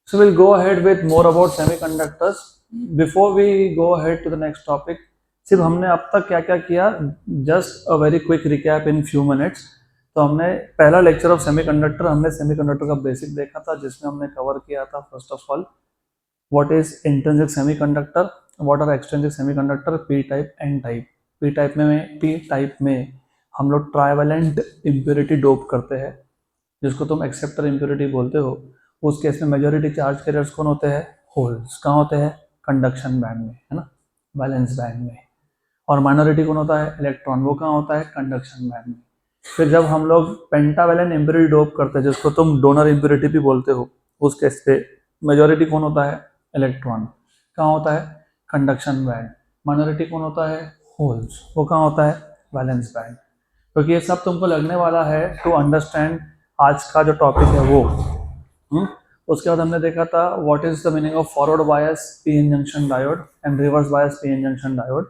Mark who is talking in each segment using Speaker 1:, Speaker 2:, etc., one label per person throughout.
Speaker 1: So we'll go ahead with more about semiconductors. Before we go ahead to the next topic, सिर्फ हमने अब तक क्या क्या किया, just a very quick recap in few minutes. तो हमने पहला लेक्चर ऑफ सेमीकंडक्टर, हमने सेमीकंडक्टर का बेसिक देखा था, जिसमें हमने कवर किया था first of all what is intrinsic semiconductor, what are extrinsic semiconductor, P type, N type. P type में हम लोग ट्राइवेलेंट इम्प्योरिटी डोप करते हैं, जिसको तुम एक्सेप्टर इम्प्योरिटी बोलते हो. उस केस में मेजॉरिटी चार्ज कैरियर्स कौन होते हैं? होल्स. कहाँ होते हैं? कंडक्शन बैंड में, है ना, वैलेंस बैंड में. और माइनॉरिटी कौन होता है? इलेक्ट्रॉन. वो कहाँ होता है? कंडक्शन बैंड में. फिर जब हम लोग पेंटावेलेंट इम्प्योरिटी डोप करते हैं, जिसको तुम डोनर इम्प्योरिटी भी बोलते हो, उस केस पे मेजॉरिटी कौन होता है? इलेक्ट्रॉन. कहाँ होता है? Conduction band. माइनॉरिटी कौन होता है? होल्स. वो कहाँ होता है? Valence band. क्योंकि ये सब तुमको लगने वाला है टू अंडरस्टैंड आज का जो टॉपिक है वो. उसके बाद हमने देखा था what is the meaning of forward bias P N junction diode and reverse bias P N junction diode.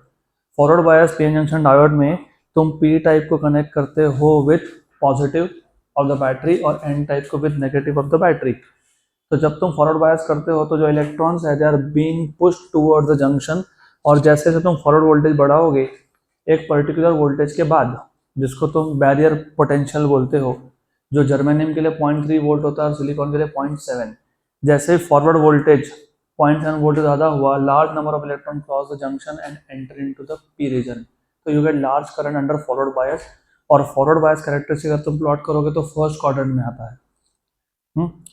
Speaker 1: Forward bias P N junction diode में तुम पी टाइप को कनेक्ट करते हो with positive of the battery और N type को with negative of the battery. तो जब तुम फॉरवर्ड बायस करते हो तो जो इलेक्ट्रॉन्स है they are being pushed towards the junction, और जैसे जैसे तुम फॉरवर्ड वोल्टेज बढ़ाओगे एक पर्टिकुलर वोल्टेज के बाद, जिसको तुम बैरियर पोटेंशियल बोलते हो, जो जर्मेनियम के लिए 0.3 वोल्ट होता है और सिलिकॉन के लिए 0.7, जैसे फॉरवर्ड वोल्टेज 0.7 वोल्ट ज़्यादा हुआ, large number of electron cross the junction and enter into the P region. तो you get large current under forward bias. और फॉरवर्ड बायस कैरेक्टरिस्टिक अगर तुम प्लॉट करोगे तो फर्स्ट क्वाड्रेंट में आता है.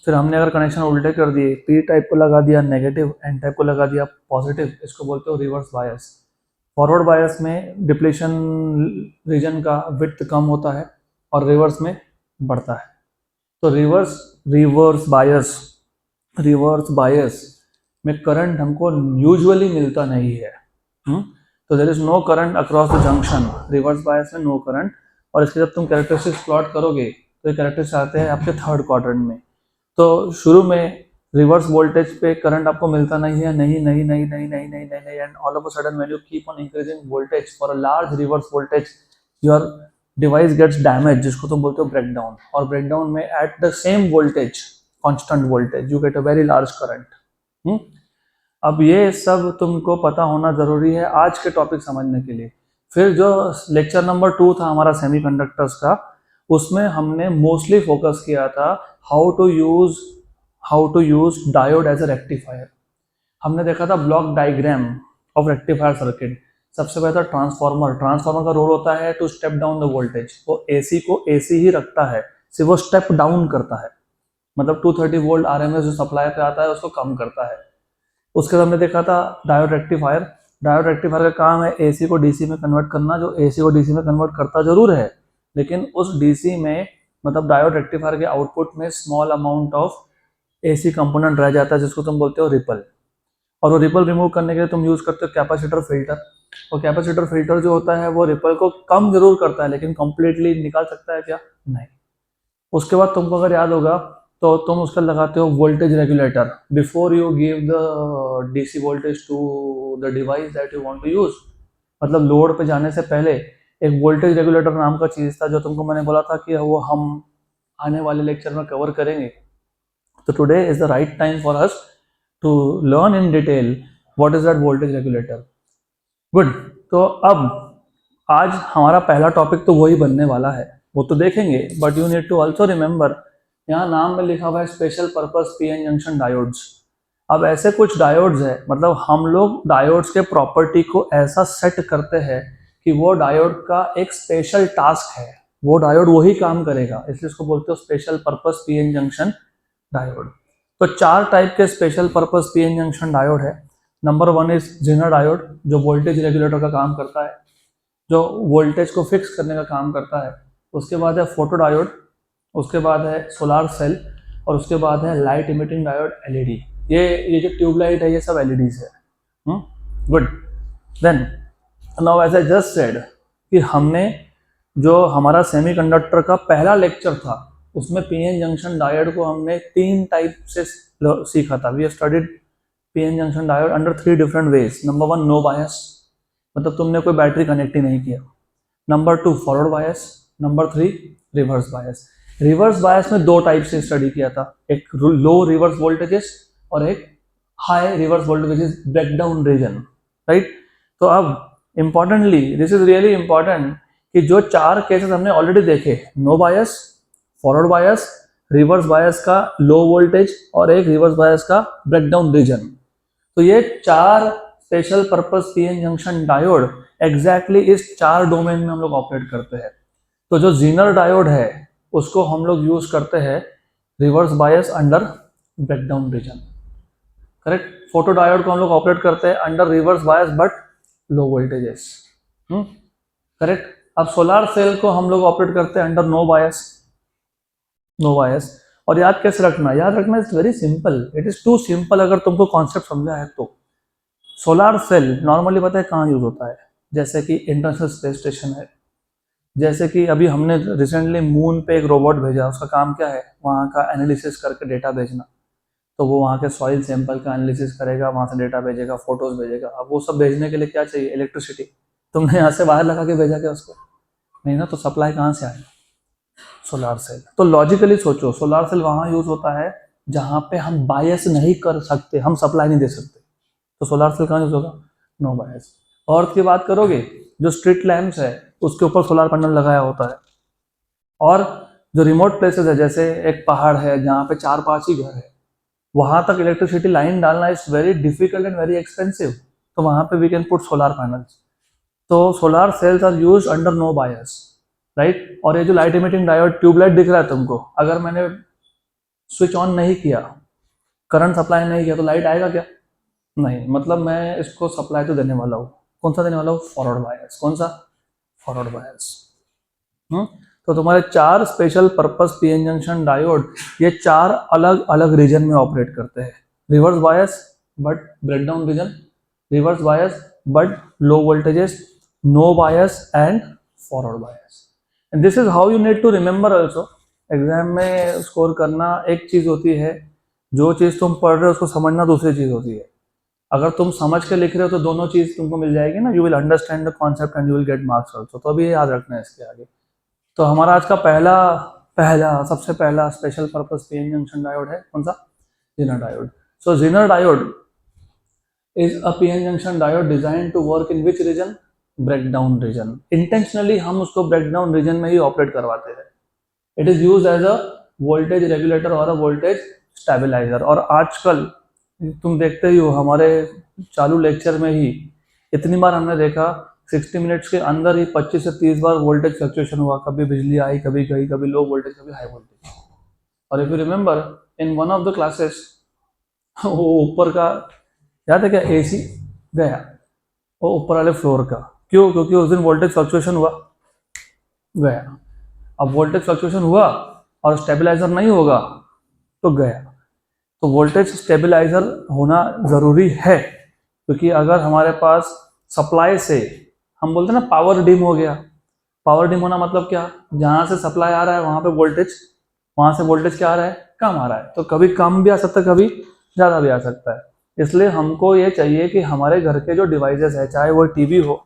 Speaker 1: फिर हमने अगर कनेक्शन उल्टे कर दिए, पी टाइप को लगा दिया नेगेटिव, एन टाइप को लगा दिया पॉजिटिव, इसको बोलते हो रिवर्स बायस. फॉरवर्ड बायस में डिप्लीशन रीजन का विड्थ कम होता है और रिवर्स में बढ़ता है. तो रिवर्स बायस में करंट हमको यूजुअली मिलता नहीं है. तो there is no current across the junction. Reverse bias में नो करंट. और इसके जब तुम कैरेक्टरिस्टिक्स प्लॉट करोगे तो ये कैरेक्टरिस्टिक्स आते हैं आपके थर्ड क्वाड्रेंट में. तो शुरू में रिवर्स वोल्टेज पे करंट आपको मिलता नहीं है, नहीं, and all of a sudden when you keep on increasing voltage for a large reverse voltage, your device gets damage, जिसको तुम बोलते हो ब्रेकडाउन. और ब्रेकडाउन में at the same voltage, constant voltage, you get a very large current. अब ये सब तुमको पता होना जरूरी है आज के टॉपिक समझने के लिए. फिर जो लेक्चर नंबर 2 था हमारा सेमीकंडक्टर्स का, उसमें हमने मोस्टली फोकस किया था how to use diode as a rectifier. हमने देखा था block diagram of rectifier circuit. सबसे पहले था ट्रांसफार्मर का रोल होता है to step down the voltage. वो एसी को एसी ही रखता है, सिर्फ वो स्टेप डाउन करता है, मतलब 230 वोल्ट आरएमएस जो सप्लाई पे आता है उसको कम करता है. उसके बाद हमने देखा था डायोड रेक्टिफायर का काम है एसी को डीसी में कन्वर्ट करना. जो एसी को डीसी में कन्वर्ट करता जरूर है, लेकिन उस डीसी में, मतलब डायोड रेक्टिफायर के आउटपुट में small amount of AC component रह जाता है, जिसको तुम बोलते हो रिपल. और वो रिपल रिमूव करने के लिए तुम यूज करते हो कैपेसिटर फिल्टर. और कैपेसिटर फिल्टर जो होता है वो रिपल को कम जरूर करता है, लेकिन कंप्लीटली निकाल सकता है क्या? नहीं. उसके बाद तुमको अगर याद होगा तो तुम उसका लगाते हो voltage regulator before you give the DC voltage to the device that you want to use. मतलब लोड पे जाने से पहले एक वोल्टेज रेगुलेटर नाम का चीज था, जो तुमको मैंने बोला था कि वो हम आने वाले लेक्चर में कवर करेंगे. तो today is the right time for us to learn in detail what is that voltage regulator. Good. तो अब आज हमारा पहला टॉपिक तो वही बनने वाला है, वो तो देखेंगे, but you need to also remember, यहाँ नाम में लिखा हुआ है special purpose P N junction diodes. अब ऐसे कुछ डायोड्स है, मतलब हम लोग डायोड्स के प्रॉपर्टी को ऐसा सेट करते हैं कि वो डायोड का एक स्पेशल टास्क है, वो डायोड वही काम करेगा, इसलिए इसको बोलते हो special purpose P N junction diode. तो 4 टाइप के special purpose P N junction diode है. नंबर 1 इज जेनर डायोड, जो वोल्टेज रेगुलेटर का काम करता है, जो वोल्टेज को फिक्स करने का काम करता है. उसके बाद है फोटो डायोड, उसके बाद है सोलार सेल, और उसके बाद है लाइट इमिटिंग डायोड एलईडी. ये जो ट्यूबलाइट है ये सब एलईडीज है. Good. Then now as I just said कि हमने जो हमारा सेमीकंडक्टर का पहला लेक्चर था उसमें पीएन जंक्शन डायोड को हमने 3 टाइप से सीखा था. We have studied PN junction diode under 3 different ways. Number 1 no bias, मतलब तुमने कोई बैटरी कनेक्ट ही नहीं किया. Number 2 forward bias. Number 3 reverse bias. Reverse bias में 2 टाइप से स्टडी किया था, एक लो रिवर्स वोल्टेजेस और एक high reverse voltage which is breakdown region, right. तो अब importantly, this is really important कि जो 4 केसेस हमने ऑलरेडी देखे, no bias, forward bias, reverse बायस का लो वोल्टेज और एक रिवर्स बायस का ब्रेकडाउन रीजन, तो ये 4 special purpose PN junction diode exactly इस 4 डोमेन में हम लोग ऑपरेट करते हैं। तो जो जीनर डायोड है उसको हम लोग यूज करते हैं reverse bias under breakdown region, correct. Photo diode को हम लोग ऑपरेट करते हैं under reverse bias but low voltages, correct. अब सोलार सेल को हम लोग ऑपरेट करते हैं under no bias, no bias. और याद कैसे रखना, याद रखना it's very simple, it is too simple अगर तुमको कॉन्सेप्ट समझा है तो। सोलार सेल नॉर्मली पता है कहाँ यूज होता है, जैसे कि इंटरनेशनल स्पेस स्टेशन है, जैसे कि अभी हमने रिसेंटली मून पे एक रोबोट भेजा, उसका काम क्या है, वहाँ का एनालिसिस करके डेटा भेजना। तो वो वहाँ के सॉइल सैंपल का एनालिसिस करेगा, वहाँ से डेटा भेजेगा, फोटोज भेजेगा। अब वो सब भेजने के लिए क्या चाहिए, इलेक्ट्रिसिटी। तुमने यहाँ से बाहर लगा के भेजा क्या उसको, नहीं ना, तो सप्लाई कहाँ से आएगा, सोलार सेल। तो लॉजिकली सोचो, सोलार सेल वहाँ यूज होता है जहाँ पे हम बायस नहीं कर सकते, हम सप्लाई नहीं दे सकते, तो सोलार सेल कहाँ यूज होगा, नो बायस। और की बात करोगे, जो स्ट्रीट लैंप्स है उसके ऊपर सोलार पैनल लगाया होता है, और जो रिमोट प्लेसेस है, जैसे एक पहाड़ है जहाँ पे 4-5 ही घर है, वहां तक इलेक्ट्रिसिटी लाइन डालना is very difficult and very expensive, तो वहां पे we can put solar panels. तो solar cells are use under no bias, right. और ये जो लाइट इमिटिंग डायोड ट्यूबलाइट दिख रहा है तुमको, अगर मैंने स्विच ऑन नहीं किया, करंट सप्लाई नहीं किया, तो लाइट आएगा क्या, नहीं। मतलब मैं इसको सप्लाई तो देने वाला हूँ, कौन सा देने वाला हूँ, फॉरवर्ड बायस। कौन सा, फॉरवर्ड बायस। तो तुम्हारे 4 special purpose PN junction diode ये 4 अलग अलग रीजन में ऑपरेट करते हैं, reverse bias but breakdown region, reverse bias but low voltages, no bias and forward bias. And this is how you need to remember also. Exam में score करना एक चीज होती है, जो चीज तुम पढ़ रहे हो उसको समझना दूसरी चीज होती है। अगर तुम समझ के लिख रहे हो तो दोनों चीज तुमको मिल जाएगी ना, you will understand the concept and you will get marks also. तो अभी याद रखना है इसके आगे। तो हमारा आज का सबसे पहला special purpose PN junction diode है, कौन सा, zener diode. So zener diode is a PN junction diode design to work in which region, breakdown region. Intentionally हम उसको ब्रेकडाउन रीजन में ही ऑपरेट करवाते हैं। It is use as a voltage regulator और अ वोल्टेज स्टेबलाइजर। और आजकल तुम देखते ही हो, हमारे चालू लेक्चर में ही इतनी बार हमने देखा 60 मिनट्स के अंदर ही 25 से 30 बार वोल्टेज फ्लक्चुएशन हुआ, कभी बिजली आई, कभी गई, कभी लो वोल्टेज, कभी हाई वोल्टेज। और if you remember in one of the classes, वो ऊपर का याद है क्या, एसी गया वो ऊपर वाले फ्लोर का, क्यों, क्योंकि उस दिन वोल्टेज फ्लक्चुएशन हुआ, गया। अब वोल्टेज फ्लक्चुएशन हुआ और स्टेबलाइजर नहीं होगा तो गया। तो वोल्टेज स्टेबलाइजर होना जरूरी है, क्योंकि अगर हमारे पास सप्लाई से, हम बोलते हैं ना पावर डिम हो गया, पावर डिम होना मतलब क्या, जहां से सप्लाई आ रहा है वहां से वोल्टेज क्या आ रहा है, कम आ रहा है। तो कभी कम भी आ सकता है, कभी ज्यादा भी आ सकता है। इसलिए हमको ये चाहिए कि हमारे घर के जो डिवाइसेस है, चाहे वो टीवी हो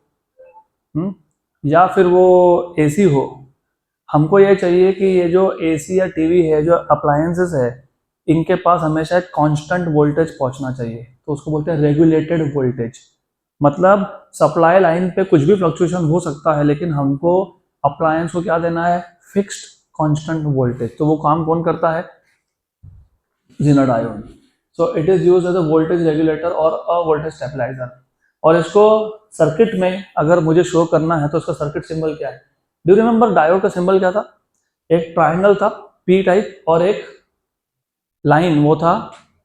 Speaker 1: या फिर वो एसी हो, हमको ये चाहिए कि ये जो एसी या टीवी है, जो अप्लायंसेस है, इनके पास हमेशा एक कांस्टेंट वोल्टेज पहुंचना चाहिए। तो उसको बोलते हैं रेगुलेटेड वोल्टेज। मतलब सप्लाई लाइन पे कुछ भी फ्लक्चुएशन हो सकता है, लेकिन हमको अप्लायंस को क्या देना है, फिक्स्ड कांस्टेंट वोल्टेज। तो वो काम कौन करता है, zener diode. So it is used as a voltage regulator और अ वोल्टेज स्टेबलाइजर। और इसको सर्किट में अगर मुझे शो करना है तो इसका सर्किट सिंबल क्या है, डू यू रिमेंबर डायोड का सिंबल क्या था, एक ट्राइंगल था पी टाइप और एक लाइन वो था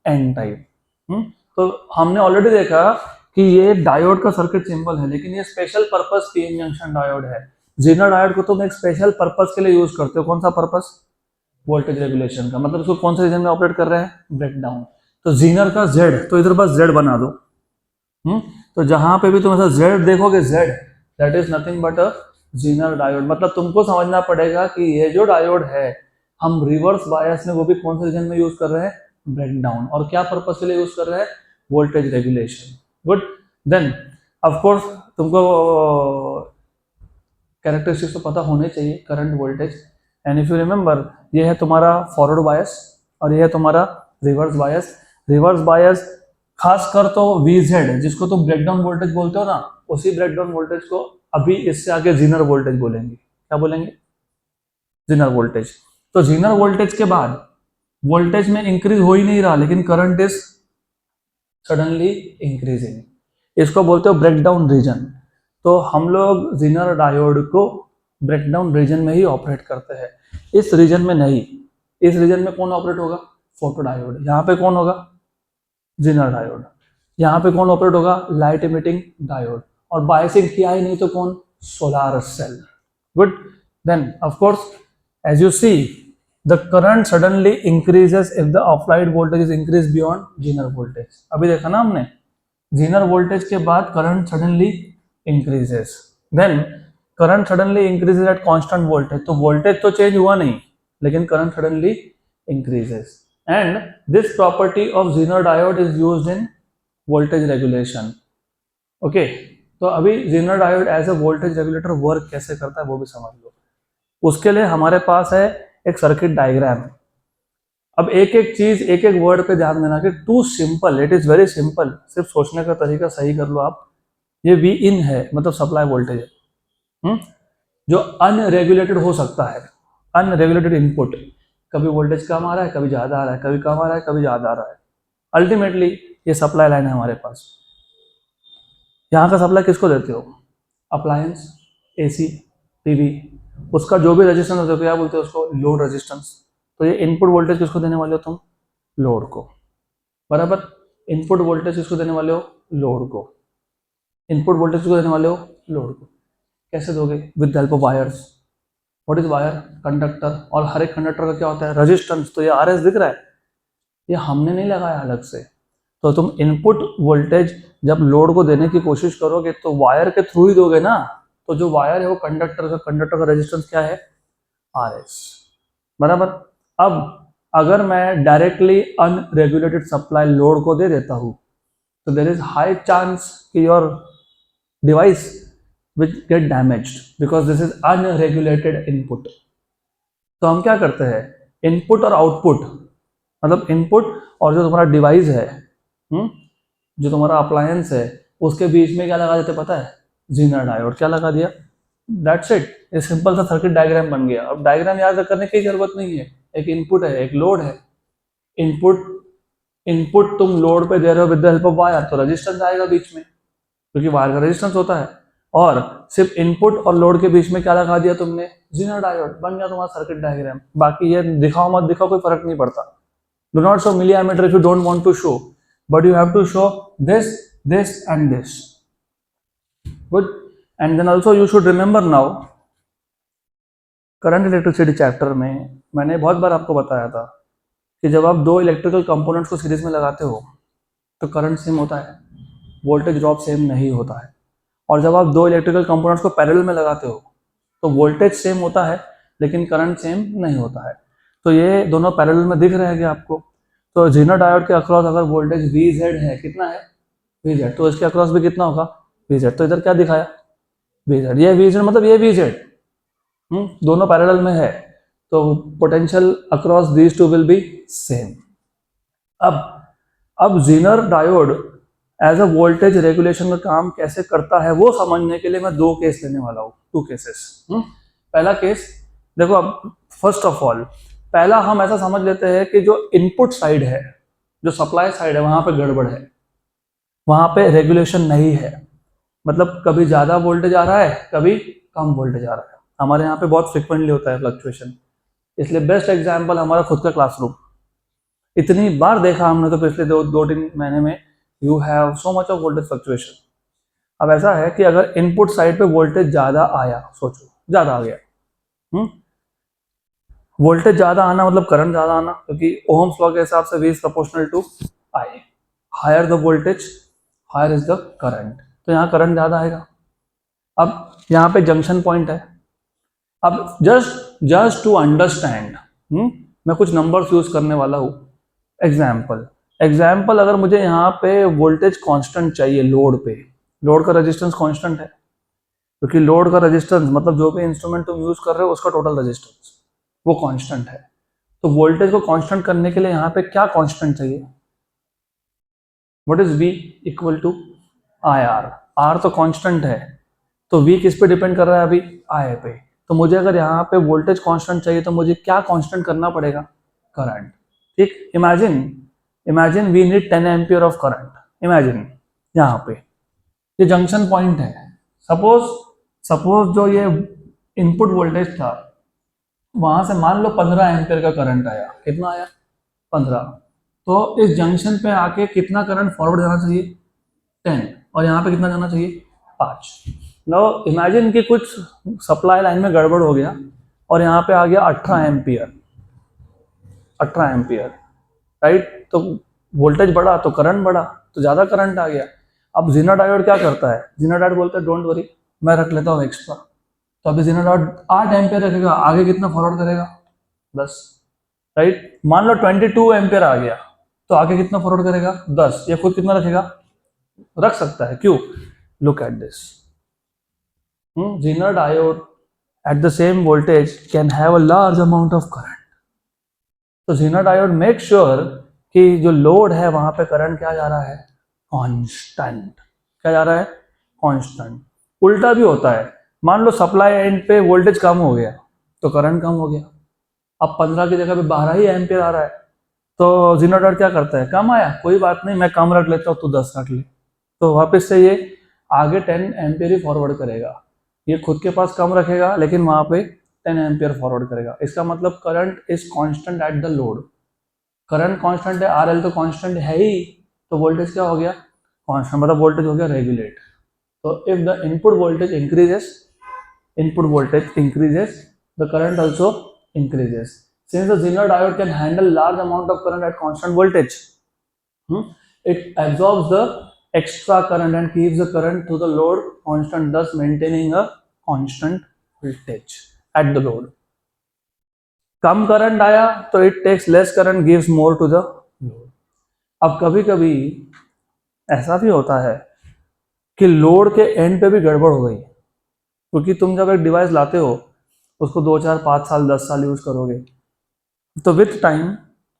Speaker 1: एन टाइप। तो हमने ऑलरेडी देखा कि ये डायोड का सर्किट सिंबल है, लेकिन ये special purpose PN junction diode है। जीनर डायोड को तुम एक स्पेशल पर्पस के लिए यूज करते हो, कौन सा पर्पस, वोल्टेज रेगुलेशन का। मतलब उसको कौन से रीजन में ऑपरेट कर रहे हैं, ब्रेकडाउन। तो जीनर का जेड, तो इधर बस जेड बना दो। तो जहां पे भी तुम ऐसा जेड देखोगे, Z that is nothing but a Zener diode. मतलब तुमको समझना पड़ेगा कि ये जो डायोड है, हम रिवर्स बायस में वो भी कौन से रीजन में यूज कर रहे हैं, ब्रेकडाउन। और क्या पर्पस के लिए यूज कर रहे हैं, voltage regulation. Good. Then of course तुमको कैरेक्टरिस्टिक्स तो पता होने चाहिए, current, voltage. And if you remember, ये है तुम्हारा फॉरवर्ड बायस और ये है तुम्हारा रिवर्स बायस। रिवर्स बायस खासकर तो VZ जिसको तुम ब्रेकडाउन वोल्टेज बोलते हो ना, उसी ब्रेकडाउन वोल्टेज को अभी इससे आगे जीनर वोल्टेज बोलेंगे। क्या बोलेंगे? Zener voltage. तो जीनर वोल्टेज के बाद वोल्टेज में इंक्रीज हो ही नहीं रहा, लेकिन करंट इज सडनली इंक्रीजिंग। इसको बोलते हो ब्रेकडाउन रीजन। तो हम लोग जीनर डायोड को ब्रेकडाउन रीजन में ही ऑपरेट करते हैं, इस रीजन में नहीं। इस रीजन में कौन ऑपरेट होगा? Photo diode. यहाँ पे कौन होगा? Zener diode. यहाँ पे कौन ऑपरेट होगा? Light emitting diode. और बायसिंग किया ही नहीं तो कौन? Solar cell. Good. Then of course as you see the current suddenly increases if the applied voltage is increased beyond zener voltage। अभी देखा ना हमने, zener voltage के बाद current suddenly increases, then current suddenly increases at constant voltage। तो voltage तो change हुआ नहीं, लेकिन current suddenly increases, and this property of zener diode is used in voltage regulation। okay, तो अभी zener diode as a voltage regulator work कैसे करता है वो भी समझ लो। उसके लिए हमारे पास है एक सर्किट डायग्राम। अब एक एक चीज, एक एक वर्ड पे ध्यान देना कि too simple, it is very simple. सिर्फ सोचने का तरीका सही कर लो आप। ये V इन है, मतलब सप्लाई वोल्टेज है, जो अनरेगुलेटेड हो सकता है। अनरेगुलेटेड इनपुट, कभी वोल्टेज कम आ रहा है, कभी ज्यादा आ रहा है, कभी कम आ रहा है, कभी ज्यादा आ रहा है। अल्टीमेटली ये सप्लाई लाइन है हमारे पास। यहाँ का सप्लाई किसको देते हो? अप्लायंस, AC, TV, उसका जो भी रेजिस्टेंस होता है क्या बोलते हैं उसको? Load resistance. तो ये इनपुट वोल्टेज किसको देने वाले हो तुम? लोड को। बराबर। इनपुट वोल्टेज किसको देने वाले हो? लोड को। इनपुट वोल्टेज किसको देने वाले हो? लोड को। कैसे दोगे? With the help of wires. What is wire? Conductor. और हर एक कंडक्टर का क्या होता है? रेजिस्टेंस। तो ये RS दिख रहा है, ये हमने नहीं लगाया अलग से। तो तुम इनपुट वोल्टेज जब लोड को देने की कोशिश करोगे तो वायर के थ्रू ही दोगे ना। तो जो वायर है वो कंडक्टर का रेजिस्टेंस क्या है? RS। बराबर। अब अगर मैं डायरेक्टली अनरेगुलेटेड सप्लाई लोड को दे देता हूं तो देयर इज हाई चांस कि your device will get damaged because this is unregulated input. तो हम क्या करते हैं? इनपुट और आउटपुट, मतलब इनपुट और जो तुम्हारा डिवाइस है, जो तुम्हारा अप्लायंस है, उसके बीच में क्या लगा देते पता है? Zener diode. क्या लगा दिया? That's it. ये सिंपल सा सर्किट डायग्राम बन गया। अब डायग्राम याद करने की जरूरत नहीं है। एक इनपुट है, एक लोड है। इनपुट तुम लोड पे दे रहे हो with the help of wire, तो रेजिस्टेंस आएगा बीच में, क्योंकि वायर का रेजिस्टेंस होता है। और सिर्फ इनपुट और लोड के बीच में क्या लगा दिया तुमने? Zener diode. बन गया तुम्हारा सर्किट डायग्राम। बाकी ये दिखाओ मत दिखाओ कोई फर्क नहीं पड़ता। Do not show milliammeter if you don't want to show, but you have to show this, this and this. Good. And then also you should remember now, current electricity chapter में मैंने बहुत बार आपको बताया था कि जब आप दो इलेक्ट्रिकल कंपोनेंट्स को सीरीज में लगाते हो तो करंट सेम होता है, वोल्टेज ड्रॉप सेम नहीं होता है। और जब आप दो इलेक्ट्रिकल कंपोनेंट्स को पैरेलल में लगाते हो तो वोल्टेज सेम होता है लेकिन करंट सेम नहीं होता है। तो ये दोनों पैरेलल में दिख रहे हैं क्या आपको? तो जीनर डायोड के अक्रॉस अगर वोल्टेज VZ है, कितना है? VZ, तो इसके अक्रॉस भी कितना होगा? VZ। तो इधर क्या दिखाया? VZ। ये VZ मतलब ये VZ, दोनों पैरेलल में है, तो potential across these two will be same. अब Zener diode as a voltage regulation का काम कैसे करता है वो समझने के लिए मैं दो केस लेने वाला हूँ, टू केसेस। पहला केस देखो। अब फर्स्ट ऑफ ऑल पहला हम ऐसा समझ लेते हैं कि जो इनपुट साइड है, जो सप्लाई साइड है, वहां पे गड़बड़ है, वहां पे रेगुलेशन नहीं है। मतलब कभी ज्यादा वोल्टेज आ रहा है, कभी कम वोल्टेज आ रहा है। हमारे यहाँ पे बहुत फ्रिक्वेंटली होता है फ्लक्चुएशन। इसलिए बेस्ट एग्जांपल हमारा खुद का क्लासरूम। इतनी बार देखा हमने तो पिछले दो तीन महीने में, you have so much of voltage fluctuation. अब ऐसा है कि अगर इनपुट साइड पे वोल्टेज ज्यादा आया, सोचो ज्यादा आ गया, वोल्टेज ज्यादा आना मतलब करंट ज्यादा आना, क्योंकि ओहम्स लॉ के हिसाब से V is proportional to I। Higher the voltage higher is the current, तो यहाँ करंट ज्यादा आएगा। अब यहाँ पे जंक्शन पॉइंट है। अब जस्ट टू अंडरस्टैंड मैं कुछ नंबर्स यूज करने वाला हूँ। एग्जाम्पल अगर मुझे यहाँ पे वोल्टेज कांस्टेंट चाहिए, लोड पे, लोड का रेजिस्टेंस कांस्टेंट है, क्योंकि लोड का रेजिस्टेंस मतलब जो भी इंस्ट्रूमेंट तुम यूज कर रहे हो उसका टोटल रेजिस्टेंस वो कांस्टेंट है। तो वोल्टेज को कांस्टेंट करने के लिए यहाँ पे क्या कांस्टेंट चाहिए? What is V equal to IR। R तो कांस्टेंट है, तो V किस पे डिपेंड कर रहा है अभी, I पे। तो मुझे अगर यहाँ पे वोल्टेज कांस्टेंट चाहिए तो मुझे क्या कांस्टेंट करना पड़ेगा, करंट। ठीक, imagine imagine we need 10 ampere of current. Imagine यहाँ पे ये जंक्शन पॉइंट है, सपोज सपोज जो ये इनपुट वोल्टेज था वहां से मान लो 15 एम्पियर का करंट आया। कितना आया, 15। तो इस जंक्शन पे आके कितना करंट फॉरवर्ड जाना चाहिए, 10, और यहाँ पे कितना जाना चाहिए, 5। नाउ इमेजिन कि कुछ सप्लाई लाइन में गड़बड़ हो गया और यहाँ पे आ गया 18 एम्पियर, 18 एम्पियर, राइट। तो वोल्टेज बढ़ा तो करंट बढ़ा, तो ज़्यादा करंट आ गया। अब जीना डायोड क्या करता है, जीना डायोड बोलता है डोंट वरी, मैं रख लेता हूँ एक्स्ट्रा। तो अभी जीना डायोड 8 एम्पियर रखेगा, आगे कितना फॉरवर्ड करेगा, 10, राइट। मान लो 22 एम्पियर आ गया, तो आगे कितना फॉरवर्ड करेगा, 10। ये खुद कितना रखेगा, रख सकता है, क्यों, look at this. Zener diode at the same voltage can have a large amount of current. तो Zener diode make sure कि जो लोड है वहां पे करंट क्या जा रहा है, कांस्टेंट। क्या जा रहा है, कांस्टेंट। उल्टा भी होता है, मान लो सप्लाई एंड पे वोल्टेज कम हो गया तो करंट कम हो गया, अब 15 की जगह पे 12 ही एम्पियर आ रहा है, तो Zener diode क्या करता है, कम आया कोई बात नहीं, मैं कम रख लेता हूँ, तू 10 रख ले। तो वापस से ये आगे 10 एम्पियर ही फॉरवर्ड करेगा। ये खुद के पास कम रखेगा लेकिन वहां पे 10 एम्पियर फॉरवर्ड करेगा। इसका मतलब current is constant at the load. Current constant है, RL तो कांस्टेंट है ही, तो वोल्टेज क्या हो गया, कांस्टेंट, मतलब वोल्टेज हो गया रेगुलेट। तो if the input voltage increases the current also increases. Since the Zener diode can handle large amount of current at constant voltage, it absorbs the extra current and keeps the current to the load constant, thus maintaining a constant voltage at the load. Come current आया तो it takes less current, gives more to the load. अब कभी कभी ऐसा भी होता है कि लोड के एंड पे भी गड़बड़ हो गई, क्योंकि तुम जब एक डिवाइस लाते हो उसको 2, 4, 5 साल 10 साल यूज करोगे, तो विथ टाइम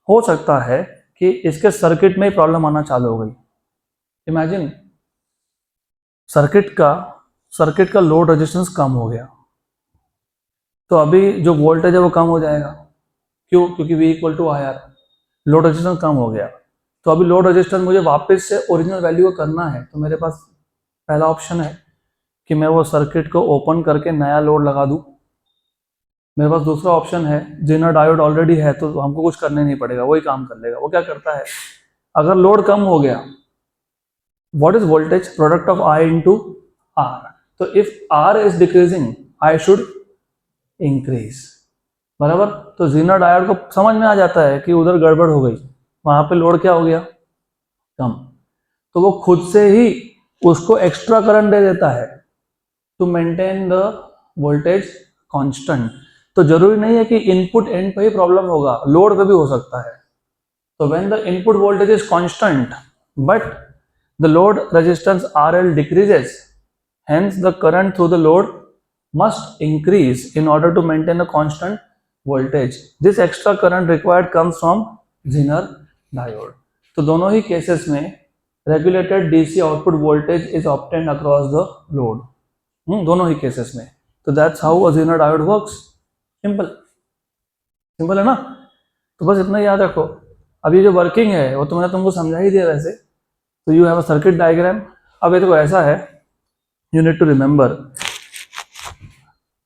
Speaker 1: हो सकता है कि इसके सर्किट में ही प्रॉब्लम आना चालू हो गई। इमेजिन सर्किट का लोड रेजिस्टेंस कम हो गया, तो अभी जो वोल्टेज है वो कम हो जाएगा। क्यों, क्योंकि V equal to IR, load resistance कम हो गया। तो अभी लोड रेजिस्टेंस मुझे वापस से ओरिजिनल वैल्यू को करना है, तो मेरे पास पहला ऑप्शन है कि मैं वो सर्किट को ओपन करके नया लोड लगा दूं। मेरे पास दूसरा ऑप्शन है, Zener डायोड ऑलरेडी है तो हमको कुछ करने नहीं पड़ेगा, वही काम कर लेगा। वो क्या करता है, अगर लोड कम हो गया, what is voltage, product of I into R, तो if R is decreasing I should increase, बराबर। तो Zener डायोड को समझ में आ जाता है कि उधर गड़बड़ हो गई, वहां पे लोड क्या हो गया, कम, तो वो खुद से ही उसको एक्स्ट्रा करंट दे देता है to maintain the voltage constant. तो जरूरी नहीं है कि इनपुट एंड पे ही प्रॉब्लम होगा, लोड पे भी हो सकता है। तो when the input voltage is constant but the load resistance RL decreases, hence the current through the load must increase in order to maintain a constant voltage. This extra current required comes from Zener diode. तो दोनों ही cases में regulated DC output voltage is obtained across the load. दोनों ही cases में। तो that's how a Zener diode works. Simple है ना। तो बस इतना याद रखो। अब ये जो वर्किंग है वो तो मैंने तुमको समझा ही दिया वैसे। तो you have a circuit diagram. अब ये देखो ऐसा है, यू नीड टू रिमेंबर,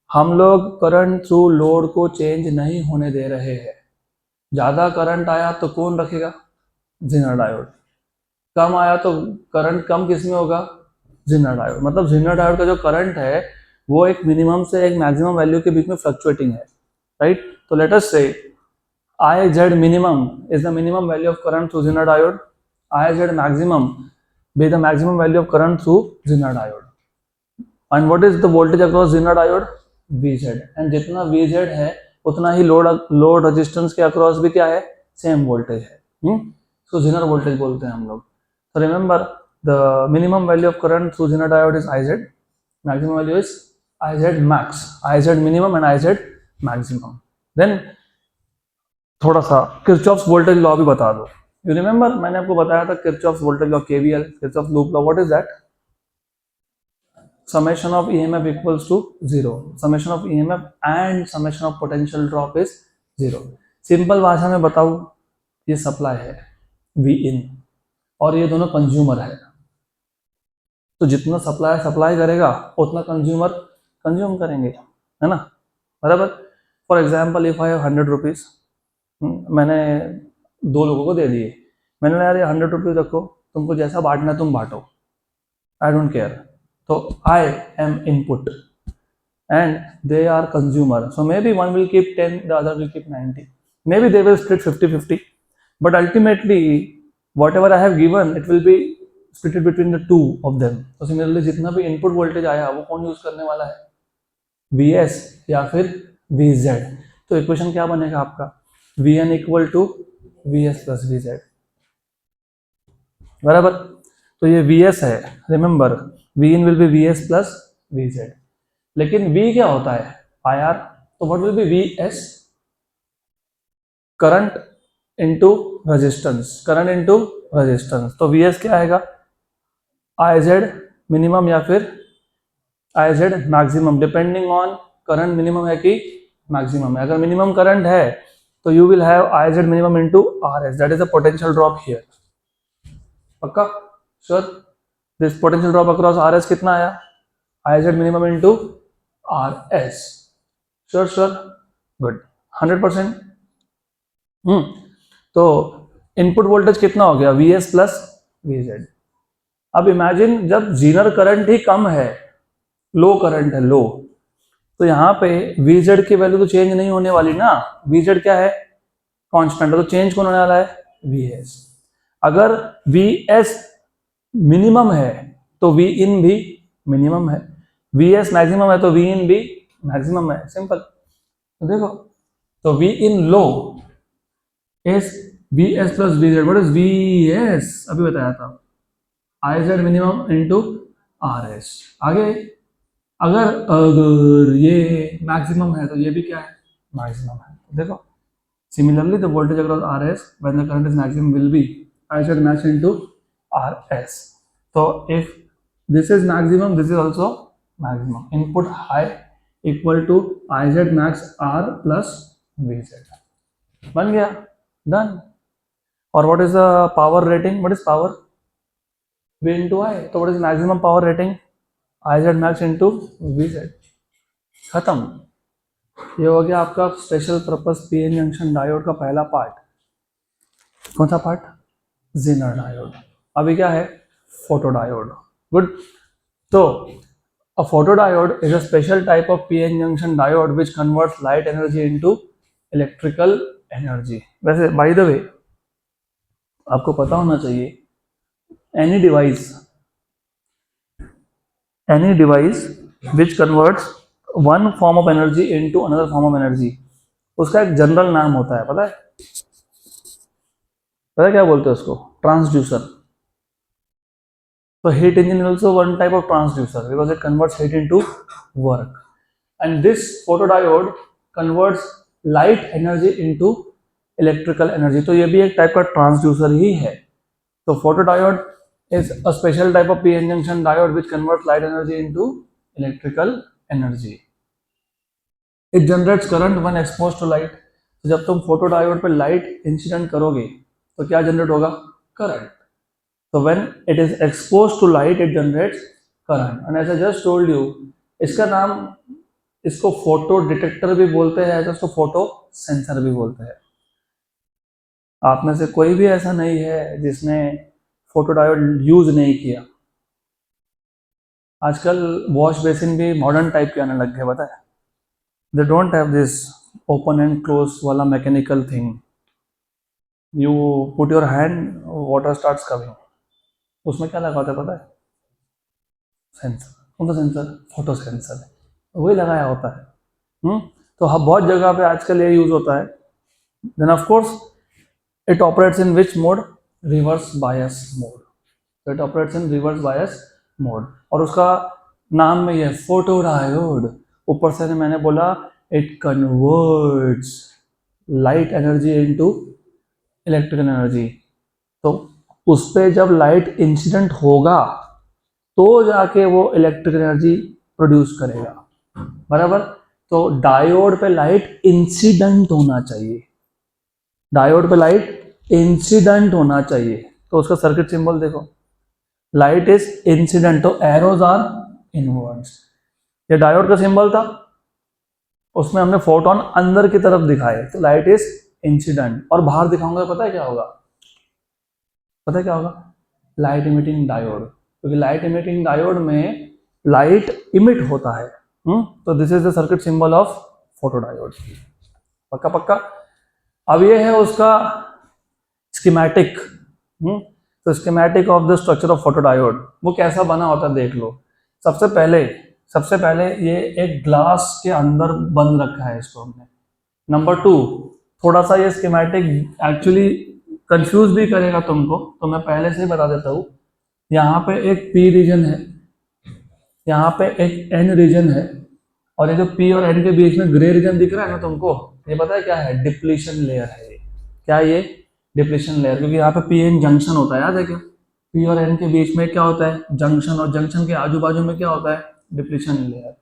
Speaker 1: हम लोग करंट थ्रू लोड को चेंज नहीं होने दे रहे हैं। ज़्यादा करंट आया तो कौन रखेगा, Zener डायोड। कम आया तो करंट कम किस में होगा, Zener डायोड। मतलब Zener डायोड का जो करंट है वो एक मिनिमम से एक मैक्सिमम वैल्यू के बीच में फ्लक्चुएटिंग है, राइट। तो लेट अस से IZ minimum is the minimum value of current through Zener diode. IZ maximum be the maximum value of current through Zener diode. And what is the voltage across Zener diode? VZ. And जितना VZ है उतना ही load resistance के across भी क्या है, same voltage है। So Zener voltage बोलते हैं हम लोग। So remember the minimum value of current through Zener diode is IZ. Maximum value is IZ max. IZ minimum and IZ maximum. Then थोड़ा सा किरचॉफ्स वोल्टेज लॉ भी बता दो। यू रिमेंबर मैंने आपको बताया था Kirchhoff's voltage law, KVL, Kirchhoff's loop law, what is that? Summation of EMF equals to 0. Summation of EMF and summation of potential drop is 0. Simple भाषा में बताऊं, ये सप्लाई है V in और ये दोनों कंज्यूमर है, तो जितना सप्लाई सप्लाई करेगा उतना कंज्यूमर कंज्यूम करेंगे, है ना, बराबर। For example if I have 100 rupees, मैंने 2 लोगों को दे दिए, मैंने बोला यार ये 100 रुपीज़ रखो, तुमको जैसा बांटना तुम बांटो, आई डोंट केयर। तो I am input and they are consumer. So maybe one will keep 10, the other will keep 90. Maybe they will split 50-50. But ultimately, whatever I have given, it will be split between the two of them. So similarly, जितना भी input voltage आया वो कौन use करने वाला है? Vs या फिर Vz. तो इक्वेशन क्या बनेगा आपका? Vn equal to Vs plus Vz. बराबर। तो ये Vs है, remember Vin will be Vs plus Vz. लेकिन V क्या होता है? IR. तो what will be Vs? Current into resistance, current into resistance. तो Vs क्या आएगा? IZ मिनिमम या फिर IZ maximum, depending on current minimum है कि मैक्सिमम है। अगर मिनिमम करंट है तो you will have IZ minimum into RS, that is the potential drop here. पक्का? Sure? This potential drop across RS कितना आया? IZ minimum into RS। Sure sure, good, 100%। तो इनपुट वोल्टेज कितना हो गया? Vs plus Vz। अब imagine जब Zener current ही कम है, लो करंट है, लो, तो यहाँ पे Vz की वैल्यू तो चेंज नहीं होने वाली ना। Vz क्या है? कांस्टेंट है, तो चेंज कौन होने वाला है? Vs। अगर Vs मिनिमम है तो Vin भी मिनिमम है, Vs मैक्सिमम है तो Vin भी मैक्सिमम है, सिंपल। तो देखो, तो Vin low is Vs plus Vz। What is Vs? अभी बताया था, IZ मिनिमम इंटू RS। आगे अगर ये मैक्सिमम है तो ये भी क्या है? मैक्सिमम है। देखो, similarly the voltage across RS when the current is maximum will be IZ max into RS. So if this is maximum, this is also maximum. Input high equal to IZ max R plus VZ. बन गया, done. और what is the power rating? What is power? V into I. तो what is maximum power rating? IZ max into VZ. खत्म। ये हो गया आपका special purpose PN junction diode का पहला पार्ट। कौन सा पार्ट? Jenner diode. अभी क्या है? photodiode. Good. So a photodiode is a special type of PN junction diode which converts light energy into electrical energy. वैसे by the way आपको पता होना चाहिए, any device which converts one form of energy into another form of energy, उसका एक general नाम होता है, पता है? पता है क्या बोलते हैं उसको? Transducer. So heat engine is also one type of transducer because it converts heat into work, and this photodiode converts light energy into electrical energy. तो ये भी एक टाइप का ट्रांसड्यूसर ही है। तो photodiode is a special type of PN junction diode which converts light energy into electrical energy. It generates current when exposed to light. तो जब तुम photodiode पे light इंसिडेंट करोगे तो क्या जनरेट होगा? Current. So when it is exposed to light, it generates current. And as I just told you, इसका नाम, इसको फोटो डिटेक्टर भी बोलते हैं, ऐसा इसको फोटो सेंसर भी बोलते हैं। आप में से कोई भी ऐसा नहीं है जिसने फोटोडायोड यूज नहीं किया। आजकल वॉश बेसिन भी मॉडर्न टाइप के आने लग गए, पता है? They don't have this open and close वाला mechanical thing. You put your hand, water starts coming. उसमें क्या लगा होता है पता है? सेंसर। कौन सा सेंसर? फोटो सेंसर, वही लगाया होता है। तो हाँ, बहुत जगह पे आजकल ये यूज होता है। Then of course it operates in which mode? Reverse bias mode. It operates in reverse bias mode, और उसका नाम में ये फोटोडायोड। ऊपर से मैंने बोला it converts light energy into electrical energy. तो उस पर जब लाइट इंसिडेंट होगा तो जाके वो इलेक्ट्रिक एनर्जी प्रोड्यूस करेगा, बराबर। तो डायोड पे लाइट इंसिडेंट होना चाहिए, डायोड पे लाइट इंसिडेंट होना चाहिए। तो उसका सर्किट सिंबल देखो, लाइट इज इंसिडेंट, तो एरोज आर इनवर्ड्स। ये डायोड का सिंबल था, उसमें हमने फोटोन अंदर की तरफ दिखाए, तो लाइट इज इंसिडेंट। और बाहर दिखाऊंगा पता है क्या होगा, पता है क्या होगा, लाइट इमिटिंग डायोड, क्योंकि लाइट इमिटिंग डायोड में लाइट इमिट होता है। तो this is the circuit symbol of photo diode. पक्का पक्का। अब ये है उसका स्कीमेटिक। तो schematic of the structure of photo diode, वो कैसा बना होता है देख लो। सबसे पहले ये एक ग्लास के अंदर बंद रखा है इसको हमने। नंबर 2, थोड़ा सा ये स्कीमेटिक एक्चुअली कंफ्यूज भी करेगा तुमको, तो मैं पहले से ही बता देता हूँ। यहाँ पे एक पी रीजन है, यहाँ पे एक एन रीजन है, और ये जो पी और एन के बीच में ग्रे रीजन दिख रहा है ना तुमको, ये पता है क्या है, डिप्लीशन लेयर है। क्या ये डिप्लीशन लेयर, क्योंकि यहाँ पे पी एन जंक्शन होता है, याद है क्या, पी और एन के बीच में क्या होता है, जंक्शन, और जंक्शन के आजू बाजू में क्या होता है, डिप्लीशन लेयर।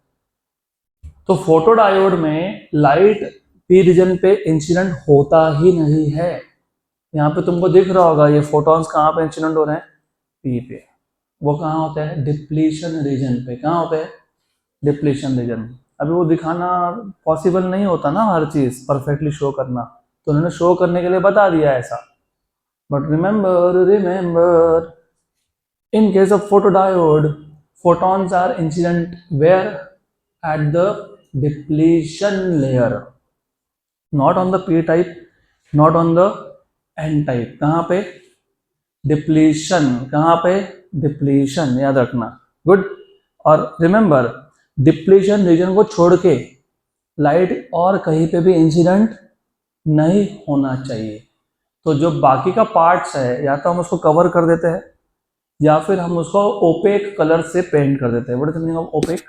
Speaker 1: तो फोटो डायोड में लाइट पी रीजन पे इंसिडेंट होता ही नहीं है। यहाँ पे तुमको दिख रहा होगा ये फोटॉन्स कहाँ पे इंसिडेंट हो रहे हैं, पी पे। वो कहाँ होता है, डिप्लीशन रीजन पे। कहाँ होता है, डिप्लीशन रीजन। अभी वो दिखाना पॉसिबल नहीं होता ना, हर चीज परफेक्टली शो करना, तो उन्होंने शो करने के लिए बता दिया ऐसा। But remember in case of photodiode, photons are incident where at the depletion layer, not on the p type, not on the n type. कहाँ पे, डिप्लीशन। कहाँ पे, डिप्लीशन, याद रखना, गुड। और रिमेंबर, डिप्लीशन रीजन को छोड़ के लाइट और कहीं पे भी इंसिडेंट नहीं होना चाहिए। तो जो बाकी का पार्ट्स है, या तो हम उसको कवर कर देते हैं, या फिर हम उसको ओपेक कलर से पेंट कर देते हैं। What is the meaning of opaque,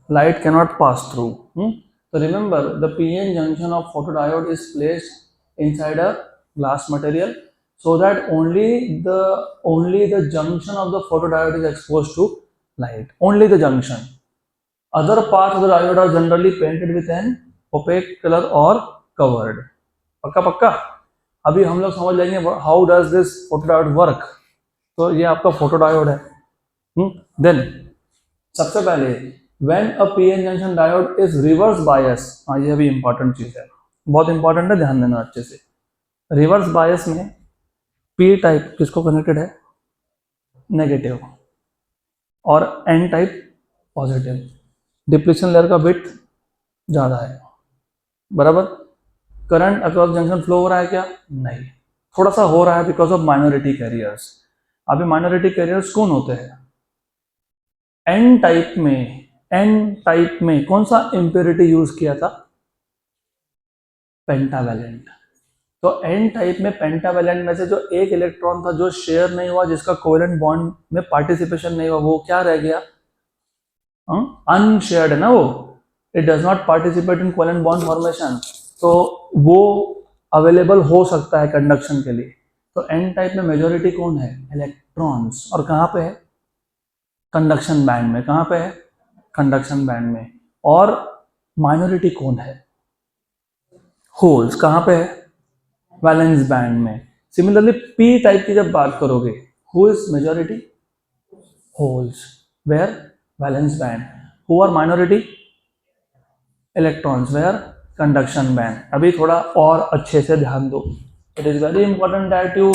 Speaker 1: light can not pass through. तो remember, the PN junction of photodiode is placed inside a glass material so that only the junction of the photodiode is exposed to light, only the junction. Other parts of the diode are generally painted with an opaque color or covered. पक्का पक्का। अभी हम लोग समझ लेंगे how does this photodiode work। तो ये आपका फोटोडायोड है। देन सबसे पहले when a pn junction diode is reverse bias, हाँ ये भी इंपॉर्टेंट चीज है, बहुत इंपॉर्टेंट है, ध्यान देना अच्छे से। रिवर्स बायस में पी टाइप किसको कनेक्टेड है, नेगेटिव, और N type positive. Depletion layer का विड्थ ज़्यादा है, बराबर। करंट अक्रॉस जंक्शन फ्लो हो रहा है क्या, नहीं, थोड़ा सा हो रहा है बिकॉज ऑफ माइनॉरिटी कैरियर्स। अभी माइनॉरिटी कैरियर्स कौन होते हैं, एन टाइप में कौन सा इम्प्योरिटी यूज किया था, पेंटावेलेंट। तो एन टाइप में पेंटावेलेंट में से जो एक इलेक्ट्रॉन था जो शेयर नहीं हुआ, जिसका कोवेलेंट बॉन्ड में पार्टिसिपेशन नहीं हुआ, वो क्या रह गया, अनशेयर्ड है ना वो, it does not participate in covalent bond formation, तो वो अवेलेबल हो सकता है कंडक्शन के लिए। तो एन टाइप में मेजोरिटी कौन है, इलेक्ट्रॉन्स, और कहाँ पे है, कंडक्शन बैंड में। कहाँ पे है, कंडक्शन बैंड में। और माइनॉरिटी कौन है, होल्स। कहाँ पे है, वैलेंस बैंड में। सिमिलरली पी टाइप की जब बात करोगे, who is majority, holes, where, valence band. Who are minority, electrons, where, conduction band. अभी थोड़ा और अच्छे से ध्यान दो, it is very important that you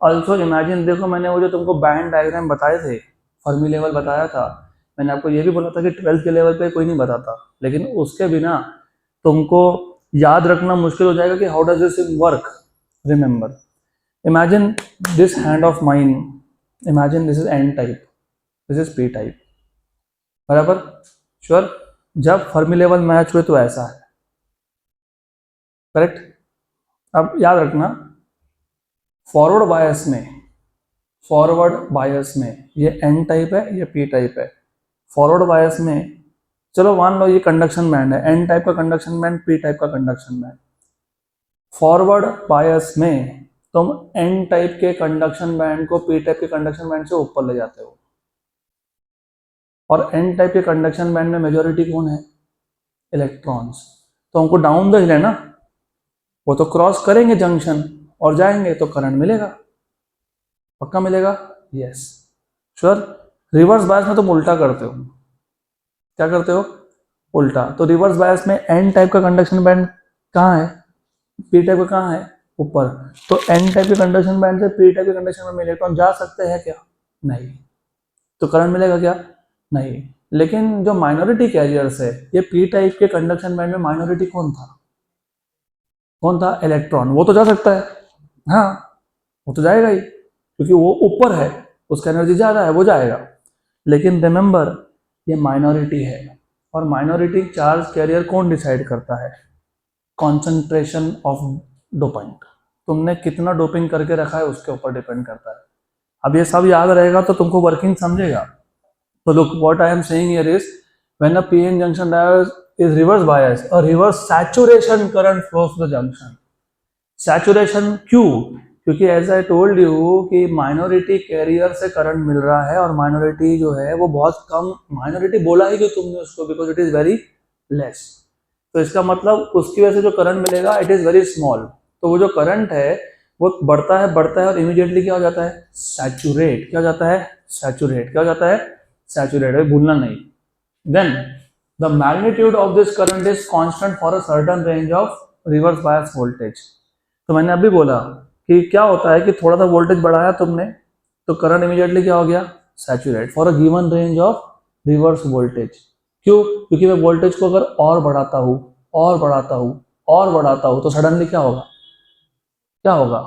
Speaker 1: also imagine. देखो मैंने वो जो तुमको बैंड डायग्राम बताए थे, फर्मी लेवल बताया था, मैंने आपको ये भी बोला था कि 12th के लेवल पे कोई नहीं बताता, लेकिन उसके बिना तुमको याद रखना मुश्किल हो जाएगा कि how does this work. Remember, imagine this hand of mine, imagine this is an type, this is P type, बराबर, श्योर। जब फर्मी लेवल मैच हुए तो ऐसा है, करेक्ट। अब याद रखना, फॉरवर्ड बायस में ये एन टाइप है, ये पी टाइप है। फॉरवर्ड बायस में चलो मान लो ये कंडक्शन बैंड है, एन टाइप का कंडक्शन बैंड, पी टाइप का कंडक्शन बैंड। फॉरवर्ड बायस में तुम एन टाइप के कंडक्शन बैंड को पी टाइप के कंडक्शन बैंड से ऊपर ले जाते हो, और एन टाइप के कंडक्शन बैंड में मेजॉरिटी कौन है? इलेक्ट्रॉन्स। तो हमको डाउन द हिल है ना, वो तो क्रॉस करेंगे जंक्शन और जाएंगे तो करंट मिलेगा, पक्का मिलेगा? Yes sure. रिवर्स बायस में तुम उल्टा करते हो, क्या करते हो? उल्टा। तो रिवर्स बायस में एन टाइप का कंडक्शन बैंड कहाँ है? पी टाइप का कहाँ है? ऊपर। तो एन टाइप के कंडक्शन बैंड से पी टाइप के कंडक्शन बैंड में इलेक्ट्रॉन जा सकते हैं क्या? नहीं। तो करंट मिलेगा क्या? नहीं। लेकिन जो माइनॉरिटी कैरियर्स है, ये पी टाइप के कंडक्शन बैंड में माइनॉरिटी कौन था? कौन था? इलेक्ट्रॉन। वो तो जा सकता है, हाँ वो तो जाएगा ही, क्योंकि वो ऊपर है, उसका एनर्जी ज़्यादा है, वो जाएगा। लेकिन रिमेंबर ये माइनॉरिटी है, और माइनॉरिटी चार्ज कैरियर कौन डिसाइड करता है? Concentration of dopant. तुमने कितना डोपिंग करके रखा है उसके ऊपर डिपेंड करता है। अब ये सब याद रहेगा तो तुमको वर्किंग समझेगा। So look, what I am saying here is, when a p-n junction diode is reverse biased, a reverse saturation current flows to the junction. Saturation क्यों? क्योंकि as I told you कि माइनॉरिटी कैरियर से current मिल रहा है, और minority जो है वो बहुत कम, माइनॉरिटी बोला ही क्यों तुमने उसको? Because it is very less. तो इसका मतलब उसकी वजह से जो करंट मिलेगा इट इज वेरी स्मॉल। तो वो जो करंट है वो बढ़ता है और इमीडिएटली क्या हो जाता है? सैचुरेट। क्या हो जाता है? सैचुरेट। क्या हो जाता है? सैचुरेट है, भूलना नहीं। Then the magnitude of this current is constant for a certain range of reverse bias voltage. तो मैंने अभी बोला कि क्या होता है कि थोड़ा सा वोल्टेज बढ़ाया तुमने तो करंट इमीडिएटली क्या हो गया? Saturate for a given range of reverse voltage. क्यों? क्योंकि मैं वोल्टेज को अगर और बढ़ाता हूँ और बढ़ाता हूँ और बढ़ाता हूँ तो सडनली क्या होगा? क्या होगा?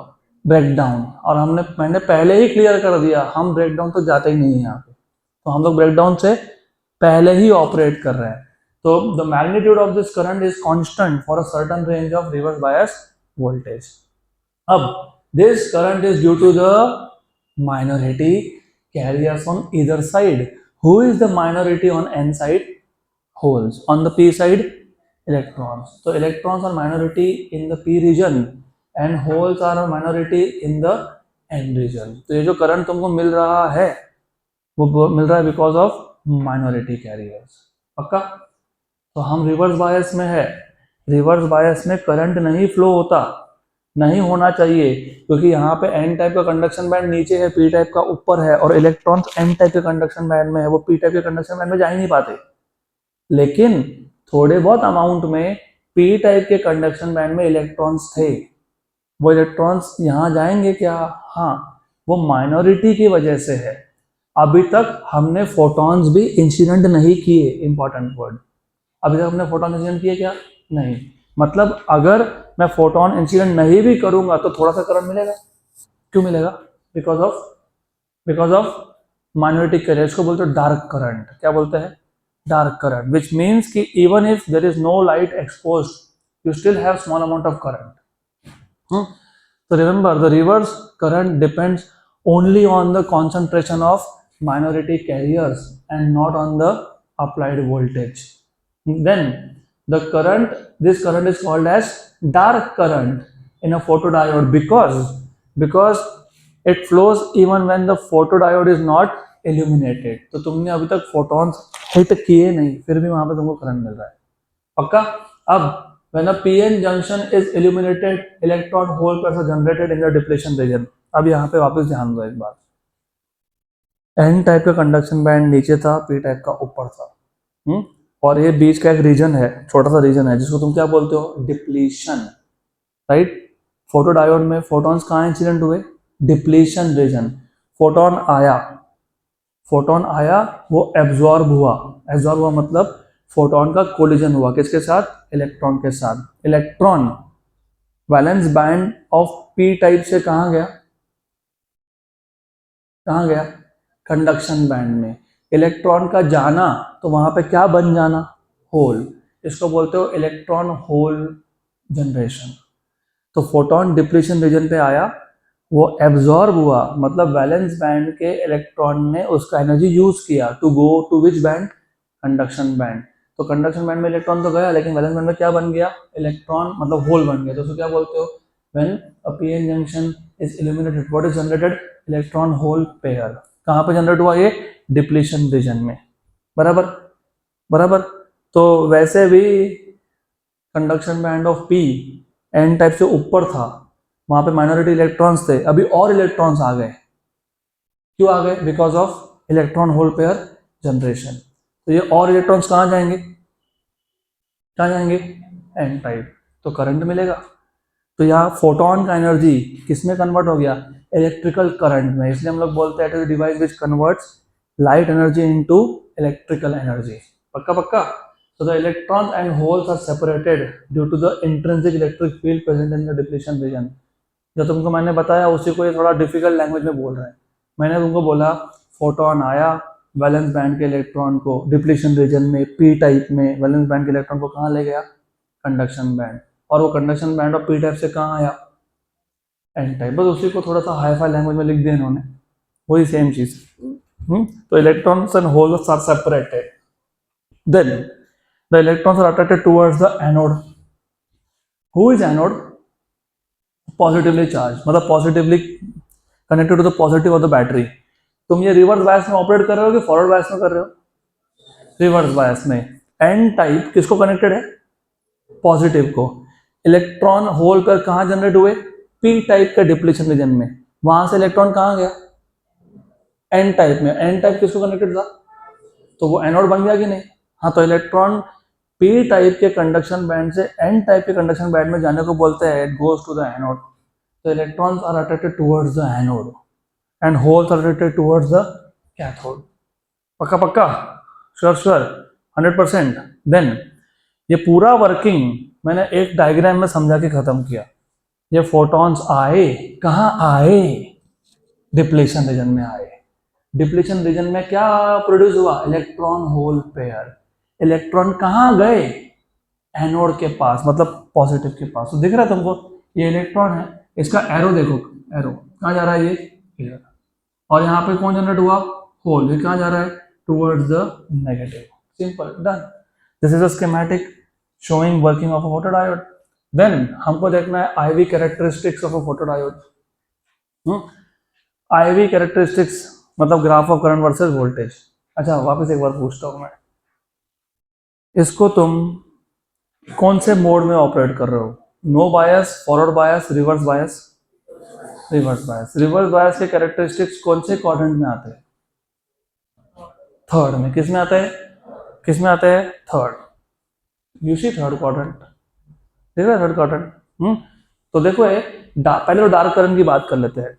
Speaker 1: ब्रेकडाउन। और मैंने पहले ही क्लियर कर दिया, हम ब्रेकडाउन तो जाते ही नहीं है यहाँ पे, तो हम लोग ब्रेकडाउन से पहले ही ऑपरेट कर रहे हैं। तो the magnitude of this current is constant for a certain range of reverse bias voltage. अब this current is due to the minority carriers on either side. Who is the minority on n side? Holes. On the p side, electrons. So electrons are minority in the p region and holes are a minority in the n region. तो ये जो current तुमको मिल रहा है वो मिल रहा है because of minority carriers. पक्का? तो हम रिवर्स बायस में है, रिवर्स बायस में करंट नहीं फ्लो होता, नहीं होना चाहिए, क्योंकि यहाँ पे एन टाइप का कंडक्शन बैंड नीचे है, पी टाइप का ऊपर है, और इलेक्ट्रॉन्स एन टाइप के कंडक्शन बैंड में है, वो पी टाइप के कंडक्शन बैंड में जा ही नहीं पाते। लेकिन थोड़े बहुत अमाउंट में पी टाइप के कंडक्शन बैंड में इलेक्ट्रॉन्स थे, वो इलेक्ट्रॉन्स यहाँ जाएंगे क्या? हाँ, वो माइनॉरिटी की वजह से है। अभी तक हमने फोटॉन्स भी इंसिडेंट नहीं किए, इंपॉर्टेंट वर्ड। अभी तक हमने फोटॉन इंसिडेंट किए क्या? नहीं। मतलब अगर मैं फोटॉन इंसिडेंट नहीं भी करूंगा तो थोड़ा सा करंट मिलेगा। क्यों मिलेगा? Because of minority carrier. इसको बोलते हैं डार्क करंट। क्या बोलते हैं? डार्क करंट, विच मीन्स कि even if there is no light exposed you still have small amount of current. So remember, the reverse current depends only on the concentration of minority carriers and not on the applied voltage. Then this current is called as dark current in a photodiode because it flows even when the photodiode is not illuminated. तो तुमने अभी तक photons hit किए नहीं, फिर भी वहां पे तुमको करंट मिल रहा है। पक्का? अब when a p-n junction is illuminated, electron hole pairs are generated in the depletion region. अब यहाँ पे वापस ध्यान दो एक बार, n टाइप का कंडक्शन बैंड नीचे था, p टाइप का ऊपर था, और ये बीच का एक रीजन है, छोटा सा रीजन है, जिसको तुम क्या बोलते हो? डिप्लीशन। राइट? फोटोडायोड में फोटॉन्स कहाँ इंसिडेंट हुए? Depletion region. फोटोन आया, वो एब्जॉर्ब हुआ मतलब फोटोन का कोलिजन हुआ, किसके साथ? इलेक्ट्रॉन के साथ। Electron valence band of P type से कहाँ गया? कंडक्शन बैंड में। इलेक्ट्रॉन का जाना तो वहां पे क्या बन जाना? होल। इसको बोलते हो इलेक्ट्रॉन होल जनरेशन। तो फोटोन डिप्लीशन रीजन पे आया, वो एब्जॉर्ब हुआ, मतलब वैलेंस बैंड के इलेक्ट्रॉन ने उसका एनर्जी यूज किया to go to which band? Conduction band. तो कंडक्शन बैंड में इलेक्ट्रॉन तो गया, लेकिन वैलेंस बैंड में क्या बन गया? इलेक्ट्रॉन मतलब होल बन गया। तो उसको क्या बोलते हो? When a PN junction is illuminated what is generated, electron hole pair. कहाँ पे जनरेट हुआ ये, डिप्लीशन रीजन में, बराबर बराबर। तो वैसे भी conduction band of P N type से ऊपर था, वहां पे माइनॉरिटी इलेक्ट्रॉन्स थे, अभी और इलेक्ट्रॉन्स आ गए। क्यों आ गए, because of electron hole pair generation. तो ये और इलेक्ट्रॉन्स कहाँ जाएंगे, कहाँ जाएंगे, एन टाइप, तो करंट मिलेगा। तो यहाँ फोटोन का एनर्जी किस में कन्वर्ट हो गया, इलेक्ट्रिकल करंट में। इसलिए हम लोग बोलते हैं device which converts light energy into electrical energy. पक्का पक्का। So the electrons and holes are separated due to the intrinsic electric field present in the depletion region। जो तुमको मैंने बताया उसी को ये थोड़ा डिफिकल्ट लैंग्वेज में बोल रहे हैं। मैंने तुमको बोला फोटोन आया वैलेंस बैंड के इलेक्ट्रॉन को डिप्लीशन रीजन में पी टाइप में, वैलेंस बैंड के इलेक्ट्रॉन को कहाँ ले गया, कंडक्शन बैंड, और वो conduction band of P type से कहाँ आया, एन टाइप। बस उसी को थोड़ा सा हाई फाई लैंग्वेज में लिख दिया इन्होंने, वही सेम चीज। तो electrons and holes are separated, then the electrons are attracted towards the anode। who is anode, positively charged, मतलब positively connected to the positive of the battery। तुम ये रिवर्स बायस में ऑपरेट कर रहे हो कि फॉरवर्ड बायस में कर रहे हो, रिवर्स बायस में। एन टाइप किसको कनेक्टेड है, पॉजिटिव को। इलेक्ट्रॉन होल पर कहाँ जनरेट हुए, पी टाइप के डिप्लीशन रीजन में, वहां से इलेक्ट्रॉन कहाँ गया, एन टाइप में। एन टाइप किसको कनेक्टेड था, तो वो एनोड बन गया कि नहीं। हाँ, तो इलेक्ट्रॉन पी टाइप के कंडक्शन बैंड से एन टाइप के कंडक्शन बैंड में जाने को बोलते हैं, it goes to the anode. तो electrons are attracted towards the anode and holes are attracted towards the cathode. पक्का पक्का, श्योर श्योर, 100%। देन ये पूरा वर्किंग मैंने एक डायग्राम में समझा के खत्म किया। ये फोटॉन्स आए, कहाँ आए, डिप्लीशन रीजन में आए। डिप्लीशन रीजन में क्या प्रोड्यूस हुआ, इलेक्ट्रॉन होल पेयर। इलेक्ट्रॉन कहाँ गए, एनोड के पास, मतलब पॉजिटिव के पास। तो दिख रहा है तुमको, ये इलेक्ट्रॉन है, इसका एरो देखो, एरो कहाँ जा रहा है, ये, और यहाँ पे कौन जनरेट हुआ, होल, ये कहाँ जा रहा है, towards the negative. Simple, done. This is a schematic showing working of a photodiode. Then हमको देखना है IV characteristics of a photodiode. IV characteristics मतलब graph of current versus voltage. अच्छा, वापस एक बार पूछता हूँ मैं, इसको तुम कौन से मोड में ऑपरेट कर रहे हो, no bias, forward bias, reverse bias, reverse bias. Reverse bias के कैरेक्टरिस्टिक्स कौन से क्वाड्रेंट में आते हैं, थर्ड में। किस में आते हैं, किस में आते हैं, third. You see third quadrant, ठीक है, थर्ड क्वाड्रेंट। तो देखो ये पहले तो डार्क करंट की बात कर लेते हैं।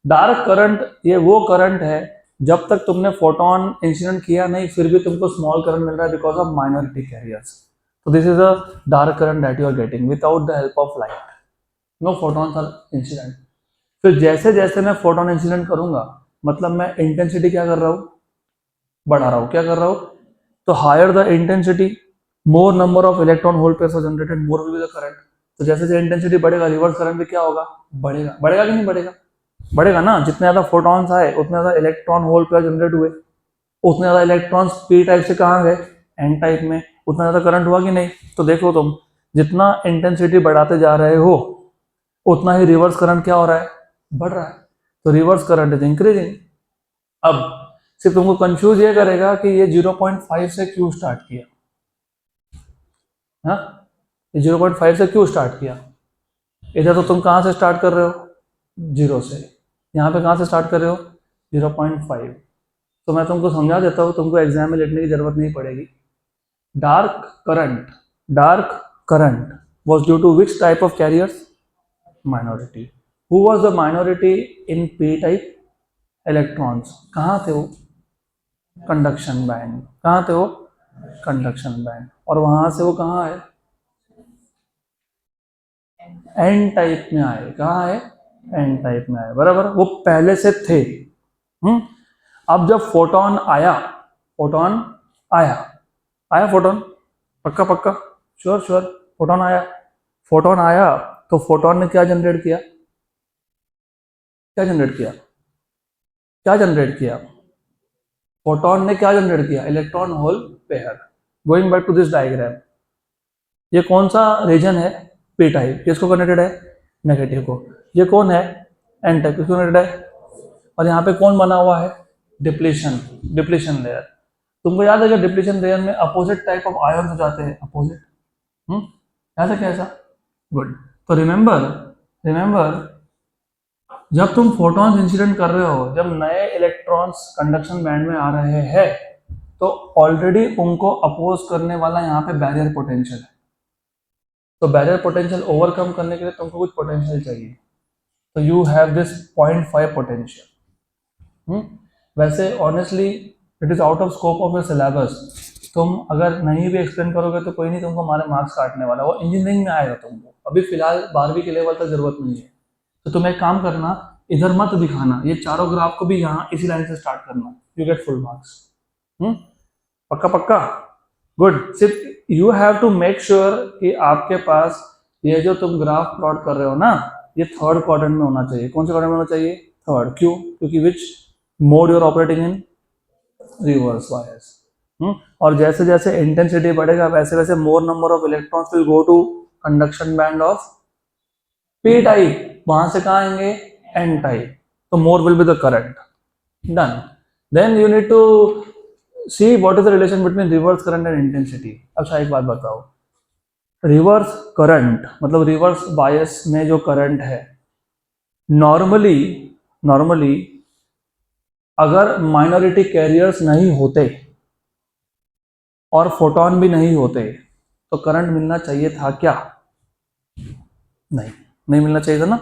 Speaker 1: डार्क करंट ये वो करंट है जब तक तुमने फोटोन इंसिडेंट किया नहीं, फिर भी तुमको स्मॉल करंट मिल रहा है बिकॉज ऑफ माइनॉरिटी कैरियर्स। तो this is a dark current that you are getting without the help of light, no photons are incident. फिर जैसे जैसे मैं फोटोन इंसिडेंट करूंगा, मतलब मैं इंटेंसिटी क्या कर रहा हूँ, बढ़ा रहा हूँ, क्या कर रहा हूँ, तो higher the intensity more number of electron hole pairs are generated, more will be the current. तो जैसे जैसे इंटेंसिटी बढ़ेगा, रिवर्स करंट भी क्या होगा, बढ़ेगा। बढ़ेगा कि नहीं बढ़ेगा, बढ़ेगा ना। जितने ज्यादा फोटॉन्स आए उतने ज्यादा इलेक्ट्रॉन होल पेयर जनरेट हुए, उतने ज्यादा इलेक्ट्रॉन्स पी टाइप से कहाँ गए, एन टाइप में, उतना ज्यादा करंट हुआ कि नहीं। तो देखो तुम जितना इंटेंसिटी बढ़ाते जा रहे हो उतना ही रिवर्स करंट क्या हो रहा है, बढ़ रहा है। तो रिवर्स करंट इज इंक्रीजिंग। अब सिर्फ तुमको कंफ्यूज ये करेगा कि ये 0.5 से क्यों स्टार्ट किया, हाँ, ये 0.5 से क्यों स्टार्ट किया। इधर तो तुम कहाँ से स्टार्ट कर रहे हो, 0 से। यहाँ पे कहाँ से स्टार्ट कर रहे हो, 0.5। तो मैं तुमको समझा देता हूँ, तुमको एग्जाम में लिखने की जरूरत नहीं पड़ेगी। Dark current was due to which type of carriers, minority। who was the minority in p type, electrons। कहाँ थे वो, कंडक्शन बैंड। कहाँ थे वो, कंडक्शन बैंड। और वहां से वो कहाँ आए, एन टाइप में आए। कहाँ आए, एन टाइप में आए, बराबर। वो पहले से थे। अब जब फोटोन आया, फोटोन आया, आया फोटोन, पक्का पक्का, श्योर श्योर, फोटोन आया। फोटोन आया तो फोटोन ने क्या जनरेट किया, क्या जनरेट किया, क्या जनरेट किया, फोटोन ने क्या जनरेट किया, electron hole pair. Going back to this diagram, ये कौन सा रीजन है, पी टाइप, किसको कनेक्टेड है, नेगेटिव को। ये कौन है? एन टाइप, क्यों नेगेटिव है? और यहाँ पे कौन बना हुआ है? Depletion, depletion layer. तुमको याद है कि डिप्लीशन लेयर में अपोजिट टाइप ऑफ आयन हो जाते हैं, अपोजिट। याद है कैसा? गुड। तो रिमेंबर, रिमेंबर जब तुम फोटॉन्स इंसिडेंट कर रहे हो, जब नए इलेक्ट्रॉन्स कंडक्शन बैंड में आ रहे हैं, तो ऑलरेडी उनको अपोज करने वाला यहाँ पे बैरियर पोटेंशियल है। तो बैरियर पोटेंशियल ओवरकम करने के लिए तुमको कुछ पोटेंशियल चाहिए, तो यू हैव दिस 0.5 पोटेंशियल। वैसे honestly it is out of scope of your syllabus. तुम अगर नहीं भी एक्सप्लेन करोगे तो कोई नहीं, तुमको हमारे मार्क्स काटने वाला, वो इंजीनियरिंग में आएगा तुमको। अभी फिलहाल 12वीं के लेवल तक जरूरत नहीं है। तो तुम एक काम करना, इधर मत दिखाना, ये चारों ग्राफ को भी यहाँ इसी लाइन से स्टार्ट करना, यू गेट फुल मार्क्स। पक्का पक्का? गुड। सिर्फ you have to make sure कि आपके पास ये जो तुम ग्राफ प्लॉट कर रहे हो ना, ये थर्ड क्वाड्रेंट में होना चाहिए। कौन से क्वाड्रेंट में होना चाहिए? थर्ड। क्यों? क्योंकि which mode you're operating in? Reverse bias. और जैसे जैसे इंटेंसिटी बढ़ेगा वैसे वैसे more number of electrons will go to conduction band of P type. वहां से कहाँ आएंगे? N type. तो more will be the current. Done. Then you need to see what is the relation between reverse current and intensity. अच्छा एक बात बताओ, reverse current मतलब रिवर्स बायस में जो करंट है, नॉर्मली अगर माइनॉरिटी कैरियर्स नहीं होते और फोटॉन भी नहीं होते तो करंट मिलना चाहिए था क्या? नहीं मिलना चाहिए था ना।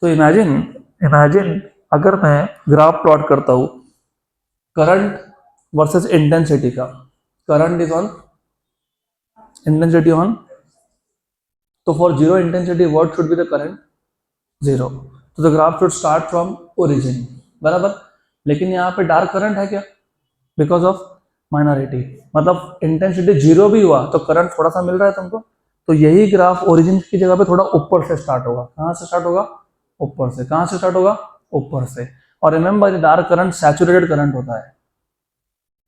Speaker 1: तो इमेजिन अगर मैं ग्राफ प्लॉट करता हूं करंट वर्सेस इंटेंसिटी का, current is on, intensity on, तो for zero intensity what should be the current? Zero. तो the graph should start from origin, बराबर। लेकिन यहाँ पे डार्क करंट है क्या? बिकॉज ऑफ माइनॉरिटी, मतलब इंटेंसिटी जीरो भी हुआ तो करंट थोड़ा सा मिल रहा है तुमको। तो यही ग्राफ ओरिजिन की जगह पे थोड़ा ऊपर से स्टार्ट होगा। कहाँ से स्टार्ट होगा? ऊपर से। कहाँ से स्टार्ट होगा? ऊपर से। और remember dark current saturated current होता है,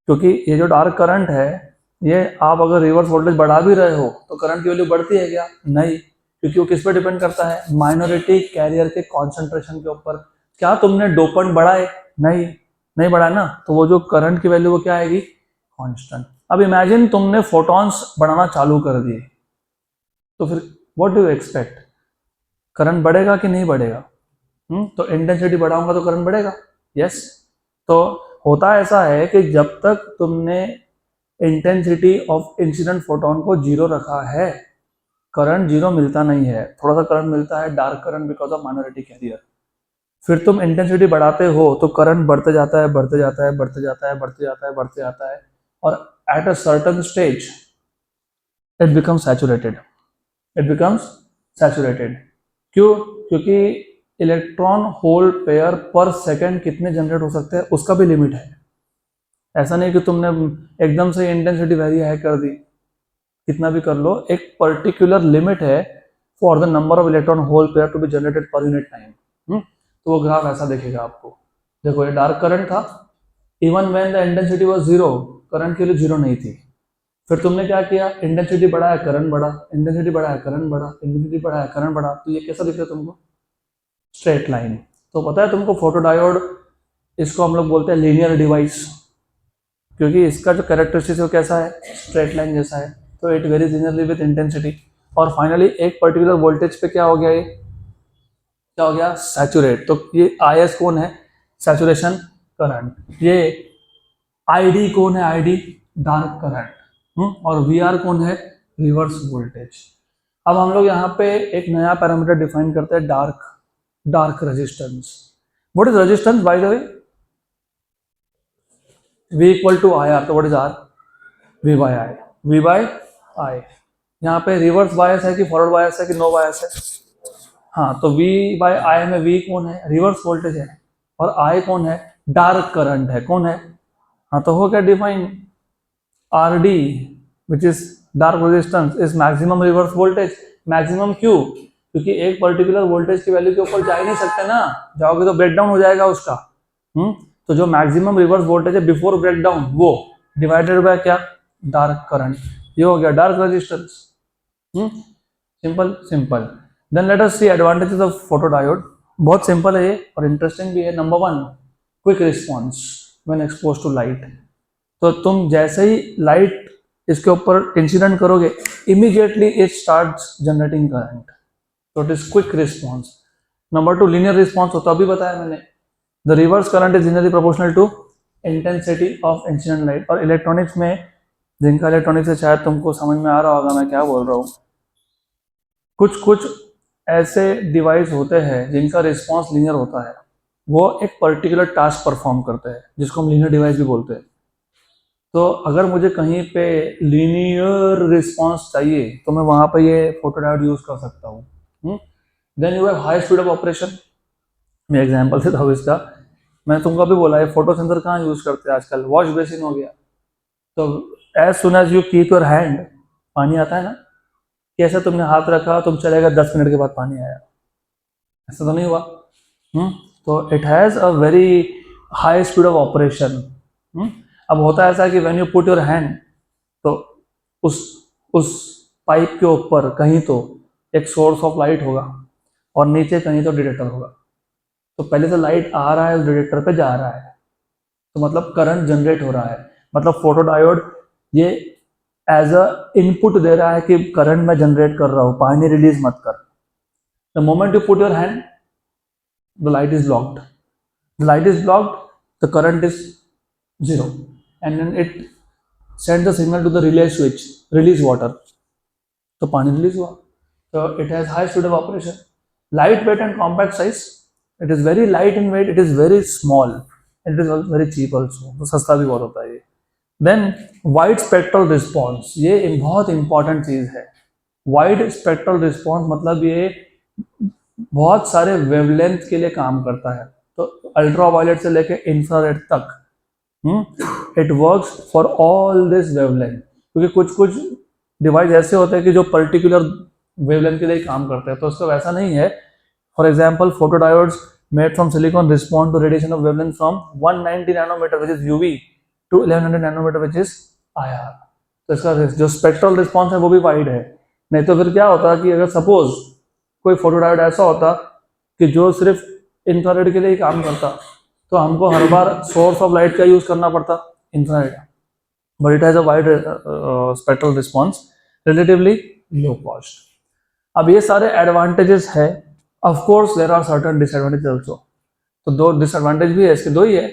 Speaker 1: क्योंकि ये जो डार्क करंट है, ये आप अगर रिवर्स वोल्टेज बढ़ा भी रहे हो तो करंट की वैल्यू बढ़ती है क्या? नहीं, क्योंकि वो किस पे डिपेंड करता है? माइनॉरिटी कैरियर के कॉन्सेंट्रेशन के ऊपर। क्या तुमने डोपेंट बढ़ाए? नहीं बढ़ाया ना, तो वो जो करंट की वैल्यू वो क्या आएगी? कांस्टेंट। अब इमेजिन तुमने फोटॉन्स बढ़ाना चालू कर दिए, तो फिर what do you expect? Current बढ़ेगा कि नहीं बढ़ेगा? तो इंटेंसिटी बढ़ाऊंगा तो करंट बढ़ेगा। यस। तो होता ऐसा है कि जब तक तुमने इंटेंसिटी ऑफ इंसिडेंट फोटोन को जीरो रखा है, करंट जीरो मिलता नहीं है, थोड़ा सा करंट मिलता है, dark current because of minority career. फिर तुम इंटेंसिटी बढ़ाते हो तो करंट बढ़ते जाता है, बढ़ते जाता है, बढ़ते जाता है, बढ़ते जाता है, बढ़ते जाता है, और at a certain stage it becomes saturated. क्यों? क्योंकि इलेक्ट्रॉन होल पेयर पर सेकंड कितने जनरेट हो सकते हैं उसका भी लिमिट है। ऐसा नहीं कि तुमने एकदम से इंटेंसिटी वेरी हाई कर दी, कितना भी कर लो, एक पर्टिकुलर लिमिट है for the number of electron hole pair to be generated per unit time. तो वो ग्राफ ऐसा देखेगा आपको। देखो ये डार्क करंट था, even when the intensity was zero, current के लिए जीरो नहीं थी। फिर तुमने क्या किया? इंटेंसिटी बढ़ाया, करंट बढ़ा, इंटेंसिटी बढ़ाया, करंट बढ़ा, इंटेंसिटी बढ़ाया, करंट बढ़ा। तो ये कैसा दिख रहा है तुमको? Straight line. तो पता है तुमको फोटोडायोड, इसको हम लोग बोलते हैं लीनियर डिवाइस, क्योंकि इसका जो कैरेक्टरिस्टिक्स है वो कैसा है? स्ट्रेट लाइन जैसा है। तो it varies linearly with intensity. और फाइनली एक पर्टिकुलर वोल्टेज पे क्या हो गया? ये क्या हो गया? सैचुरेट। तो ये IS कौन है? Saturation current. ये ID कौन है? ID dark current. और VR कौन है? Reverse voltage. अब हम लोग यहाँ पे एक नया पैरामीटर डिफाइन करते हैं, dark resistance. What is resistance by the way? V equal to IR। तो what is R? V by I। V by I। यहाँ पे रिवर्स बायस है कि फॉरवर्ड बायस है कि नो बायस है? हाँ, तो V बाय I में V कौन है? रिवर्स वोल्टेज है। और I कौन है? डार्क करंट है। कौन है? हाँ, तो हो गया define. RD which is dark resistance is maximum reverse voltage. Maximum क्यों? क्योंकि एक पर्टिकुलर वोल्टेज की वैल्यू के ऊपर जा ही नहीं सकते ना, जाओगे तो ब्रेकडाउन हो जाएगा उसका। तो जो मैक्सिमम रिवर्स वोल्टेज है बिफोर ब्रेकडाउन, वो डिवाइडेड बाय क्या? Dark current. ये हो गया dark resistance. Simple. Then let us see advantages of photodiode. बहुत सिंपल है ये और इंटरेस्टिंग भी है। Number 1, quick response when expose to light. तो तुम जैसे ही लाइट इसके ऊपर इंसिडेंट करोगे, immediately it starts generating current, तो it is quick response. Number 2, linear response होता अभी बताया मैंने। The reverse current is linearly proportional to intensity of incident light. और इलेक्ट्रॉनिक्स में, जिनका इलेक्ट्रॉनिक्स से शायद तुमको समझ में आ रहा होगा मैं क्या बोल रहा हूँ, कुछ कुछ ऐसे डिवाइस होते हैं जिनका रिस्पॉन्स लीनियर होता है, वो एक पर्टिकुलर टास्क परफॉर्म करते हैं जिसको हम लीनियर डिवाइस भी बोलते हैं। तो अगर मुझे कहीं पे लीनियर रिस्पॉन्स चाहिए तो मैं वहाँ पे ये फोटोडायोड यूज़ कर सकता हूँ। Then you have high speed of operation. मैं एग्जांपल देता हूँ इसका। मैंने तुमको अभी बोला है फोटो सेंसर कहाँ यूज़ करते हैं आजकल, वॉश बेसिन हो गया। तो as soon as you keep your hand, पानी आता है ना, कैसे तुमने हाथ रखा तुम चलेगा 10 मिनट के बाद पानी आया, ऐसा तो नहीं हुआ। तो it has a very high speed of operation. अब होता है ऐसा कि when you put your hand, तो उस पाइप के ऊपर कहीं तो एक सोर्स ऑफ लाइट होगा और नीचे कहीं तो डिटेक्टर होगा। तो पहले से लाइट आ रहा है उस डिटेक्टर पे जा रहा है, तो मतलब करंट जनरेट हो रहा है। मतलब फोटोडायोड ये एज अ इनपुट दे रहा है कि करंट मैं जनरेट कर रहा हूँ, पानी रिलीज मत कर। The moment you put your hand, the light is blocked. The light is blocked, the current is 0, and then it sends the signal to the relay switch, release water. तो पानी release हुआ। तो it has high speed of operation, light weight and compact size. It is very light in weight, it is very small, it is very cheap also, तो सस्ता भी बहुत होता है ये। Then wide spectral response, ये बहुत इंपॉर्टेंट चीज है। वाइड स्पेक्ट्रल रिस्पॉन्स मतलब ये बहुत सारे वेवलेंथ के लिए काम करता है। तो अल्ट्रा वायलेट से लेके इंफ्रारेड तक it works for all this wavelength. क्योंकि कुछ कुछ डिवाइस ऐसे होते हैं कि जो पर्टिकुलर वेवलेंथ के लिए काम करते हैं, तो उसका वैसा नहीं है। For example photodiodes made from silicon respond to radiation of wavelength from 190 nanometer which is UV to 1100 nanometer which is IR। तो इसका जो स्पेक्ट्रल रिस्पॉन्स है वो भी वाइड है। नहीं तो फिर क्या होता कि अगर सपोज कोई फोटोडायोड ऐसा होता कि जो सिर्फ इंफ्रारेड के लिए ही काम करता, तो हमको हर बार सोर्स ऑफ लाइट का यूज करना पड़ता, infrared. But it has a wide spectral response, relatively low cost. अब ये सारे एडवांटेजेस है। Of course there are certain disadvantages also. तो दो डिसएडवांटेज भी है इसके, दो ही है।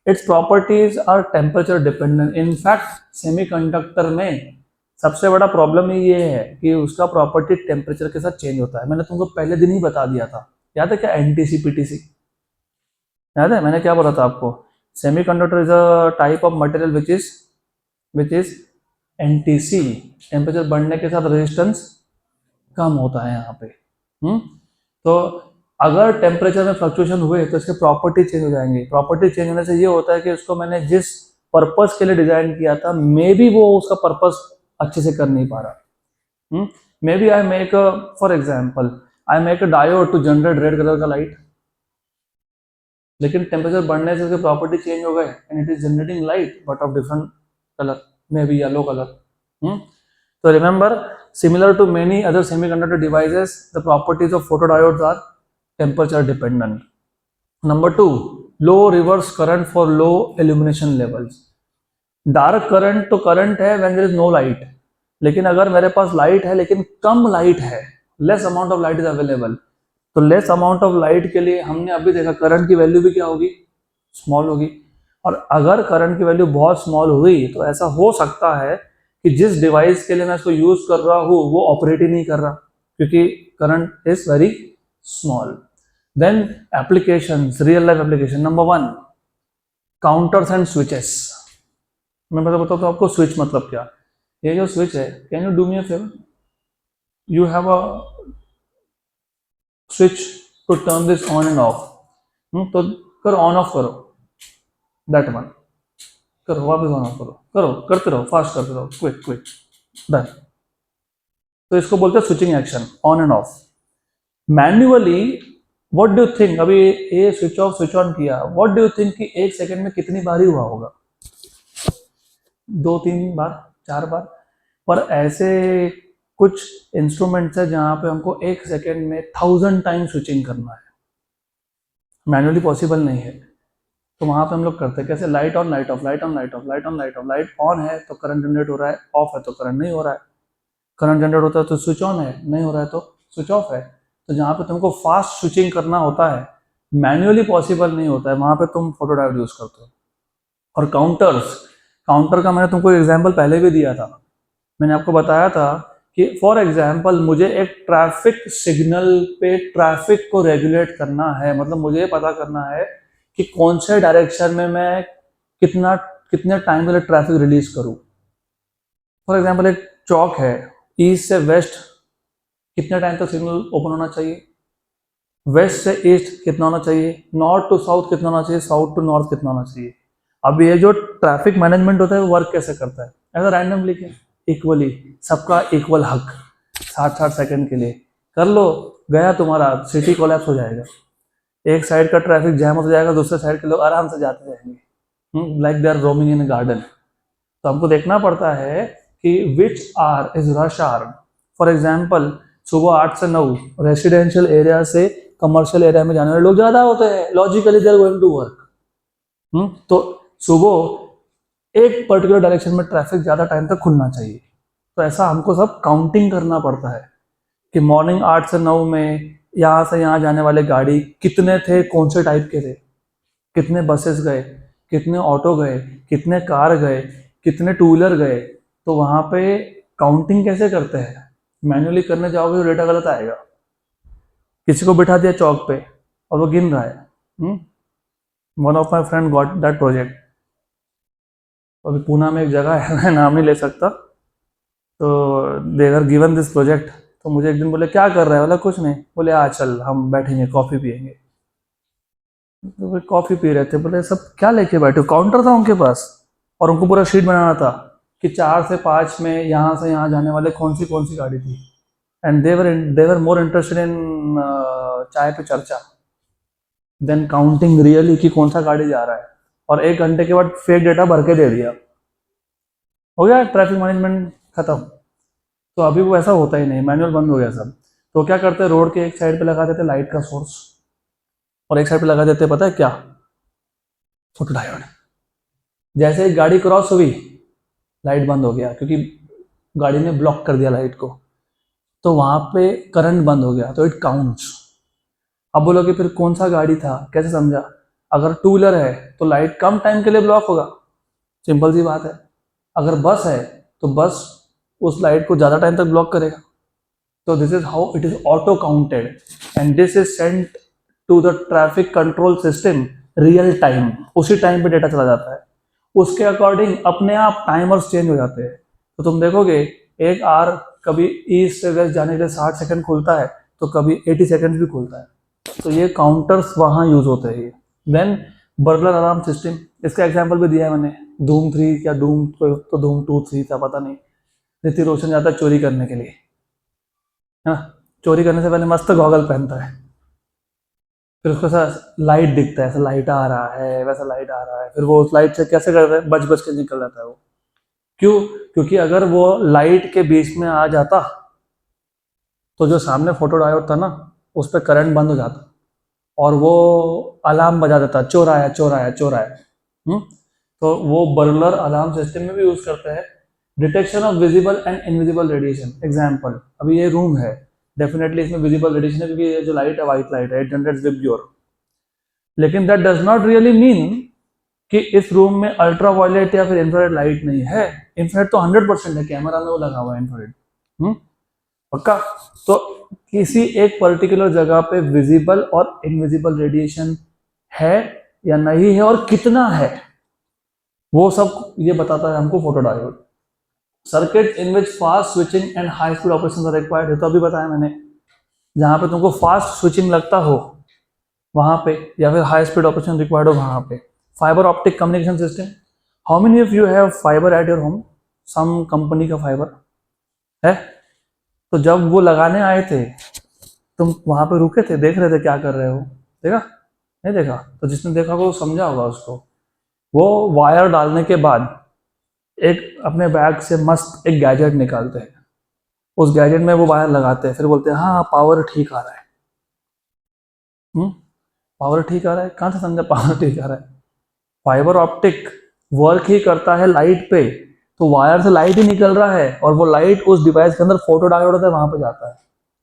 Speaker 1: Its properties are temperature dependent. In fact semiconductor में सबसे बड़ा प्रॉब्लम ये है कि उसका प्रॉपर्टी टेम्परेचर के साथ चेंज होता है। मैंने तुमको पहले दिन ही बता दिया था, याद है क्या? NTC PTC याद है मैंने क्या बोला था आपको? Semiconductor is a type of material which is NTC। Temperature बढ़ने के साथ रेजिस्टेंस कम होता है यहाँ पे। तो अगर टेम्परेचर में फ्लक्चुएशन हुए तो इसके प्रॉपर्टी चेंज हो जाएंगे। प्रॉपर्टी चेंज होने से ये होता है कि उसको मैंने जिस पर्पस के लिए डिजाइन किया था, मे बी वो उसका पर्पस अच्छे से कर नहीं पा रहा। Maybe I make for example I make a diode to generate red colour का लाइट, लेकिन टेम्परेचर बढ़ने से उसके प्रॉपर्टी चेंज हो गए and it is generating light but of different colour, maybe yellow colour. तो remember, similar to many other semiconductor devices, the properties of photodiodes are temperature dependent. Number 2, low reverse current for low illumination levels. Dark current तो current है when there is no light, लेकिन अगर मेरे पास light है लेकिन कम light है, less amount of light is available, तो less amount of light के लिए हमने अभी देखा करंट की वैल्यू भी क्या होगी? स्मॉल होगी। और अगर करंट की वैल्यू बहुत स्मॉल हुई तो ऐसा हो सकता है कि जिस डिवाइस के लिए मैं इसको यूज कर रहा हूँ वो ऑपरेट ही नहीं कर रहा, क्योंकि current is very small. Then applications, real life application. Number 1, counters and switches. मैं बताता हूँ आपको स्विच मतलब क्या। ये जो स्विच है, can you do me a favour, you have a switch to turn this on and off. तो करो, ऑन ऑफ करो, दैट वन करो, वापस ऑन ऑफ करो, करो, करते रहो, फास्ट करते रहो, क्विक क्विक, डन। तो इसको बोलते हैं switching action, on and of. Manually what do you think, अभी ये स्विच ऑफ स्विच ऑन किया, व्हाट डू यू थिंक कि 1 सेकंड में कितनी बार ही हुआ होगा? 2-3 बार, 4 बार। पर ऐसे कुछ इंस्ट्रूमेंट्स है जहाँ पे हमको 1 सेकेंड में 1000 टाइम स्विचिंग करना है, मैनुअली पॉसिबल नहीं है। तो वहाँ पे हम लोग करते हैं कैसे, light on light of, light on light of, light on light of. Light on है तो करंट जनरेट हो रहा है, ऑफ है तो करंट नहीं हो रहा है। करंट जनरेट होता है तो स्विच ऑन है, नहीं हो रहा है तो स्विच ऑफ है। तो जहाँ पे तुमको फास्ट स्विचिंग करना होता है, मैनुअली पॉसिबल नहीं होता है, वहाँ पे तुम फोटोडायोड यूज करते हो। और काउंटर्स, काउंटर का मैंने तुमको एग्जाम्पल पहले भी दिया था। मैंने आपको बताया था कि फॉर एग्जाम्पल मुझे एक ट्रैफिक सिग्नल पे ट्रैफिक को रेगुलेट करना है, मतलब मुझे ये पता करना है कि कौन से डायरेक्शन में मैं कितने टाइम के लिए ट्रैफिक रिलीज करूँ। फॉर एग्जाम्पल एक चौक है, ईस्ट से वेस्ट कितने टाइम तक सिग्नल ओपन होना चाहिए, वेस्ट से ईस्ट कितना होना चाहिए, नॉर्थ टू साउथ कितना होना चाहिए, साउथ टू नॉर्थ कितना होना चाहिए। अब ये जो ट्रैफिक मैनेजमेंट होता है वो वर्क कैसे करता है, ऐसा रैंडमली क्या, इक्वली सबका इक्वल हक 60-60 सेकंड के लिए कर लो, गया तुम्हारा, सिटी कोलैप्स हो जाएगा। एक साइड का ट्रैफिक जैम हो जाएगा, दूसरे साइड के लोग आराम से जाते जाएंगे, like they are roaming in garden. तो हमको देखना पड़ता है कि which hour is rush hour. For example सुबह 8 से 9 रेसिडेंशियल एरिया से कमर्शियल एरिया में जाने वाले लोग ज्यादा होते हैं, logically they are going to work. तो सुबह एक पर्टिकुलर डायरेक्शन में ट्रैफिक ज्यादा टाइम तक खुलना चाहिए। तो ऐसा हमको सब काउंटिंग करना पड़ता है कि मॉर्निंग 8 से 9 में यहाँ से यहाँ जाने वाले गाड़ी कितने थे, कौन से टाइप के थे, कितने बसेस गए, कितने ऑटो गए, कितने कार गए, कितने टू व्हीलर गए। तो वहाँ पे काउंटिंग कैसे करते हैं, मैन्युअली करने जाओगे तो डेटा गलत आएगा। किसी को बिठा दिया चौक पे और वो गिन रहा है। One of my friend got that project. अभी पूना में एक जगह है, मैं नाम नहीं ले सकता, तो they are given this project. तो मुझे एक दिन बोले क्या कर रहा है, बोला कुछ नहीं, बोले आ चल हम बैठेंगे कॉफ़ी पियेंगे। तो वे कॉफ़ी पी रहे थे, बोले सब क्या लेके बैठे हो, काउंटर था उनके पास और उनको पूरा शीट बनाना था कि 4 से 5 में यहाँ से यहाँ जाने वाले कौन सी गाड़ी थी। And they were more interested in चाय पे चर्चा देन काउंटिंग रियली कि कौन सा गाड़ी जा रहा है। और 1 घंटे के बाद फेक डेटा भर के दे दिया, हो गया ट्रैफिक मैनेजमेंट खत्म। तो अभी वो ऐसा होता ही नहीं, मैनुअल बंद हो गया सब। तो क्या करते हैं, रोड के एक साइड पे लगा देते लाइट का सोर्स और एक साइड पे लगा देते पता है क्या, फोटो डायोड। जैसे ही गाड़ी क्रॉस हुई लाइट बंद हो गया, क्योंकि गाड़ी ने ब्लॉक कर दिया लाइट को, तो वहां पे करंट बंद हो गया, तो इट काउंट्स। अब बोलोगे फिर कौन सा गाड़ी था, कैसे समझा, अगर टू व्हीलर है तो लाइट कम टाइम के लिए ब्लॉक होगा, सिंपल सी बात है। अगर बस है तो बस उस लाइट को ज़्यादा टाइम तक ब्लॉक करेगा। तो this is how it is auto counted and this is sent to the traffic control system real time, उसी टाइम पे डेटा चला जाता है, उसके अकॉर्डिंग अपने आप टाइमर्स चेंज हो जाते हैं। तो तुम देखोगे एक आर कभी ईस्ट से वेस्ट जाने के लिए 60 सेकंड खुलता है तो कभी 80 सेकंड भी खुलता है। तो ये काउंटर्स वहाँ यूज होते हैं। देन बर्गलर अलार्म सिस्टम, इसका एग्जाम्पल भी दिया है मैंने, धूम 3 या धूम तो धूम 2-3 था पता नहीं। ऋतिक रोशन जाता है चोरी करने के लिए, है ना, चोरी करने से पहले मस्त गॉगल पहनता है, फिर उसको ऐसा लाइट दिखता है, ऐसा लाइट आ रहा है, वैसा लाइट आ रहा है, फिर वो उस लाइट से कैसे करता है, बच बच के निकल जाता है वो। क्यों, क्योंकि अगर वो लाइट के बीच में आ जाता तो जो सामने फोटो डायोड था ना उस पर करंट बंद हो जाता और वो अलार्म बजा देता, चोर आया चोर आया चोर आया। तो वो बर्गलर अलार्म सिस्टम में भी यूज करते हैं। Detection of visible and invisible radiation, example अभी ये रूम है, डेफिनेटली इसमें विजिबल रेडिएशन है क्योंकि ये जो लाइट है वाइट लाइट है, इट जनरेट्स विबग्योर। लेकिन that does not really mean कि इस रूम में अल्ट्रा वायलेट या फिर इंफ्रारेड लाइट नहीं है। इंफ्रारेड तो 100% है, कैमरा में वो लगा हुआ है इंफ्रारेड, पक्का। तो किसी एक पर्टिकुलर जगह पे विजिबल और इनविजिबल रेडिएशन है या नहीं है और कितना है, वो सब ये बताता है हमको photo diode. Circuit in which fast switching and high speed operation are required है, तो अभी बताया मैंने, जहां पे तुमको फास्ट स्विचिंग लगता हो वहां पे या फिर हाई स्पीड ऑपरेशन रिक्वायर्ड हो वहां पे। Fiber optic communication system, how many of you have fiber at your home, some company का फाइबर है। तो जब वो लगाने आए थे तुम वहां पे रुके थे, देख रहे थे क्या कर रहे हो, देखा नहीं देखा, तो जिसने देखा वो समझा होगा उसको। वो वायर डालने के बाद एक अपने बैग से मस्त एक गैजेट निकालते हैं, उस गैजेट में वो वायर लगाते हैं, फिर बोलते हैं हाँ पावर ठीक आ रहा है। पावर ठीक आ रहा है, कहाँ से समझा पावर ठीक आ रहा है? फाइबर ऑप्टिक वर्क ही करता है लाइट पे, तो वायर से लाइट ही निकल रहा है और वो लाइट उस डिवाइस के अंदर फोटो डायोड होता है वहां पे जाता है।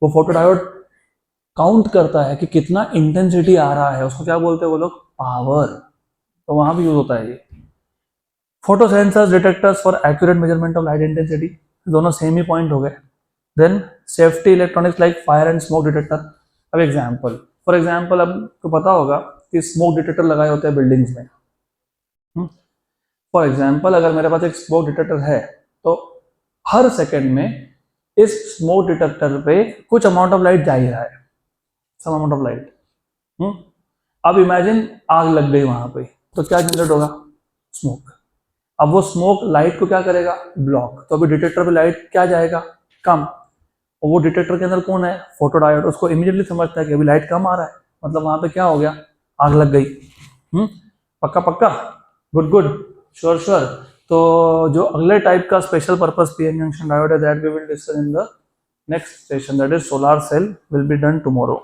Speaker 1: वो फोटो डायोड काउंट करता है कि कितना इंटेंसिटी आ रहा है, उसको क्या बोलते हैं वो लोग? पावर। तो वहां भी यूज होता है ये। Photo sensors detectors for accurate measurement of light intensity, दोनों सेम ही पॉइंट हो गए। Then safety electronics like fire and smoke detector. अब एग्जाम्पल, फॉर एग्जाम्पल अब तो पता होगा कि स्मोक डिटेक्टर लगाए होते हैं बिल्डिंग्स में। फॉर एग्जाम्पल अगर मेरे पास एक स्मोक डिटेक्टर है तो हर सेकेंड में इस स्मोक डिटेक्टर पे कुछ अमाउंट ऑफ लाइट जा ही रहा है, सम अमाउंट ऑफ लाइट। अब इमेजिन आग लग गई वहां पे, तो क्या जनरेट होगा? स्मोक। अब वो स्मोक लाइट को क्या करेगा? ब्लॉक। तो अभी डिटेक्टर पे लाइट क्या जाएगा? कम। और वो डिटेक्टर के अंदर कौन है? Photo diode. उसको इमीडिएटली समझता है कि अभी लाइट कम आ रहा है, मतलब वहां पे क्या हो गया? आग लग गई। पक्का पक्का, गुड गुड, श्योर श्योर। तो जो अगले टाइप का special purpose PN junction diode है, that we will discuss in the next session, that is solar cell, will be done tomorrow.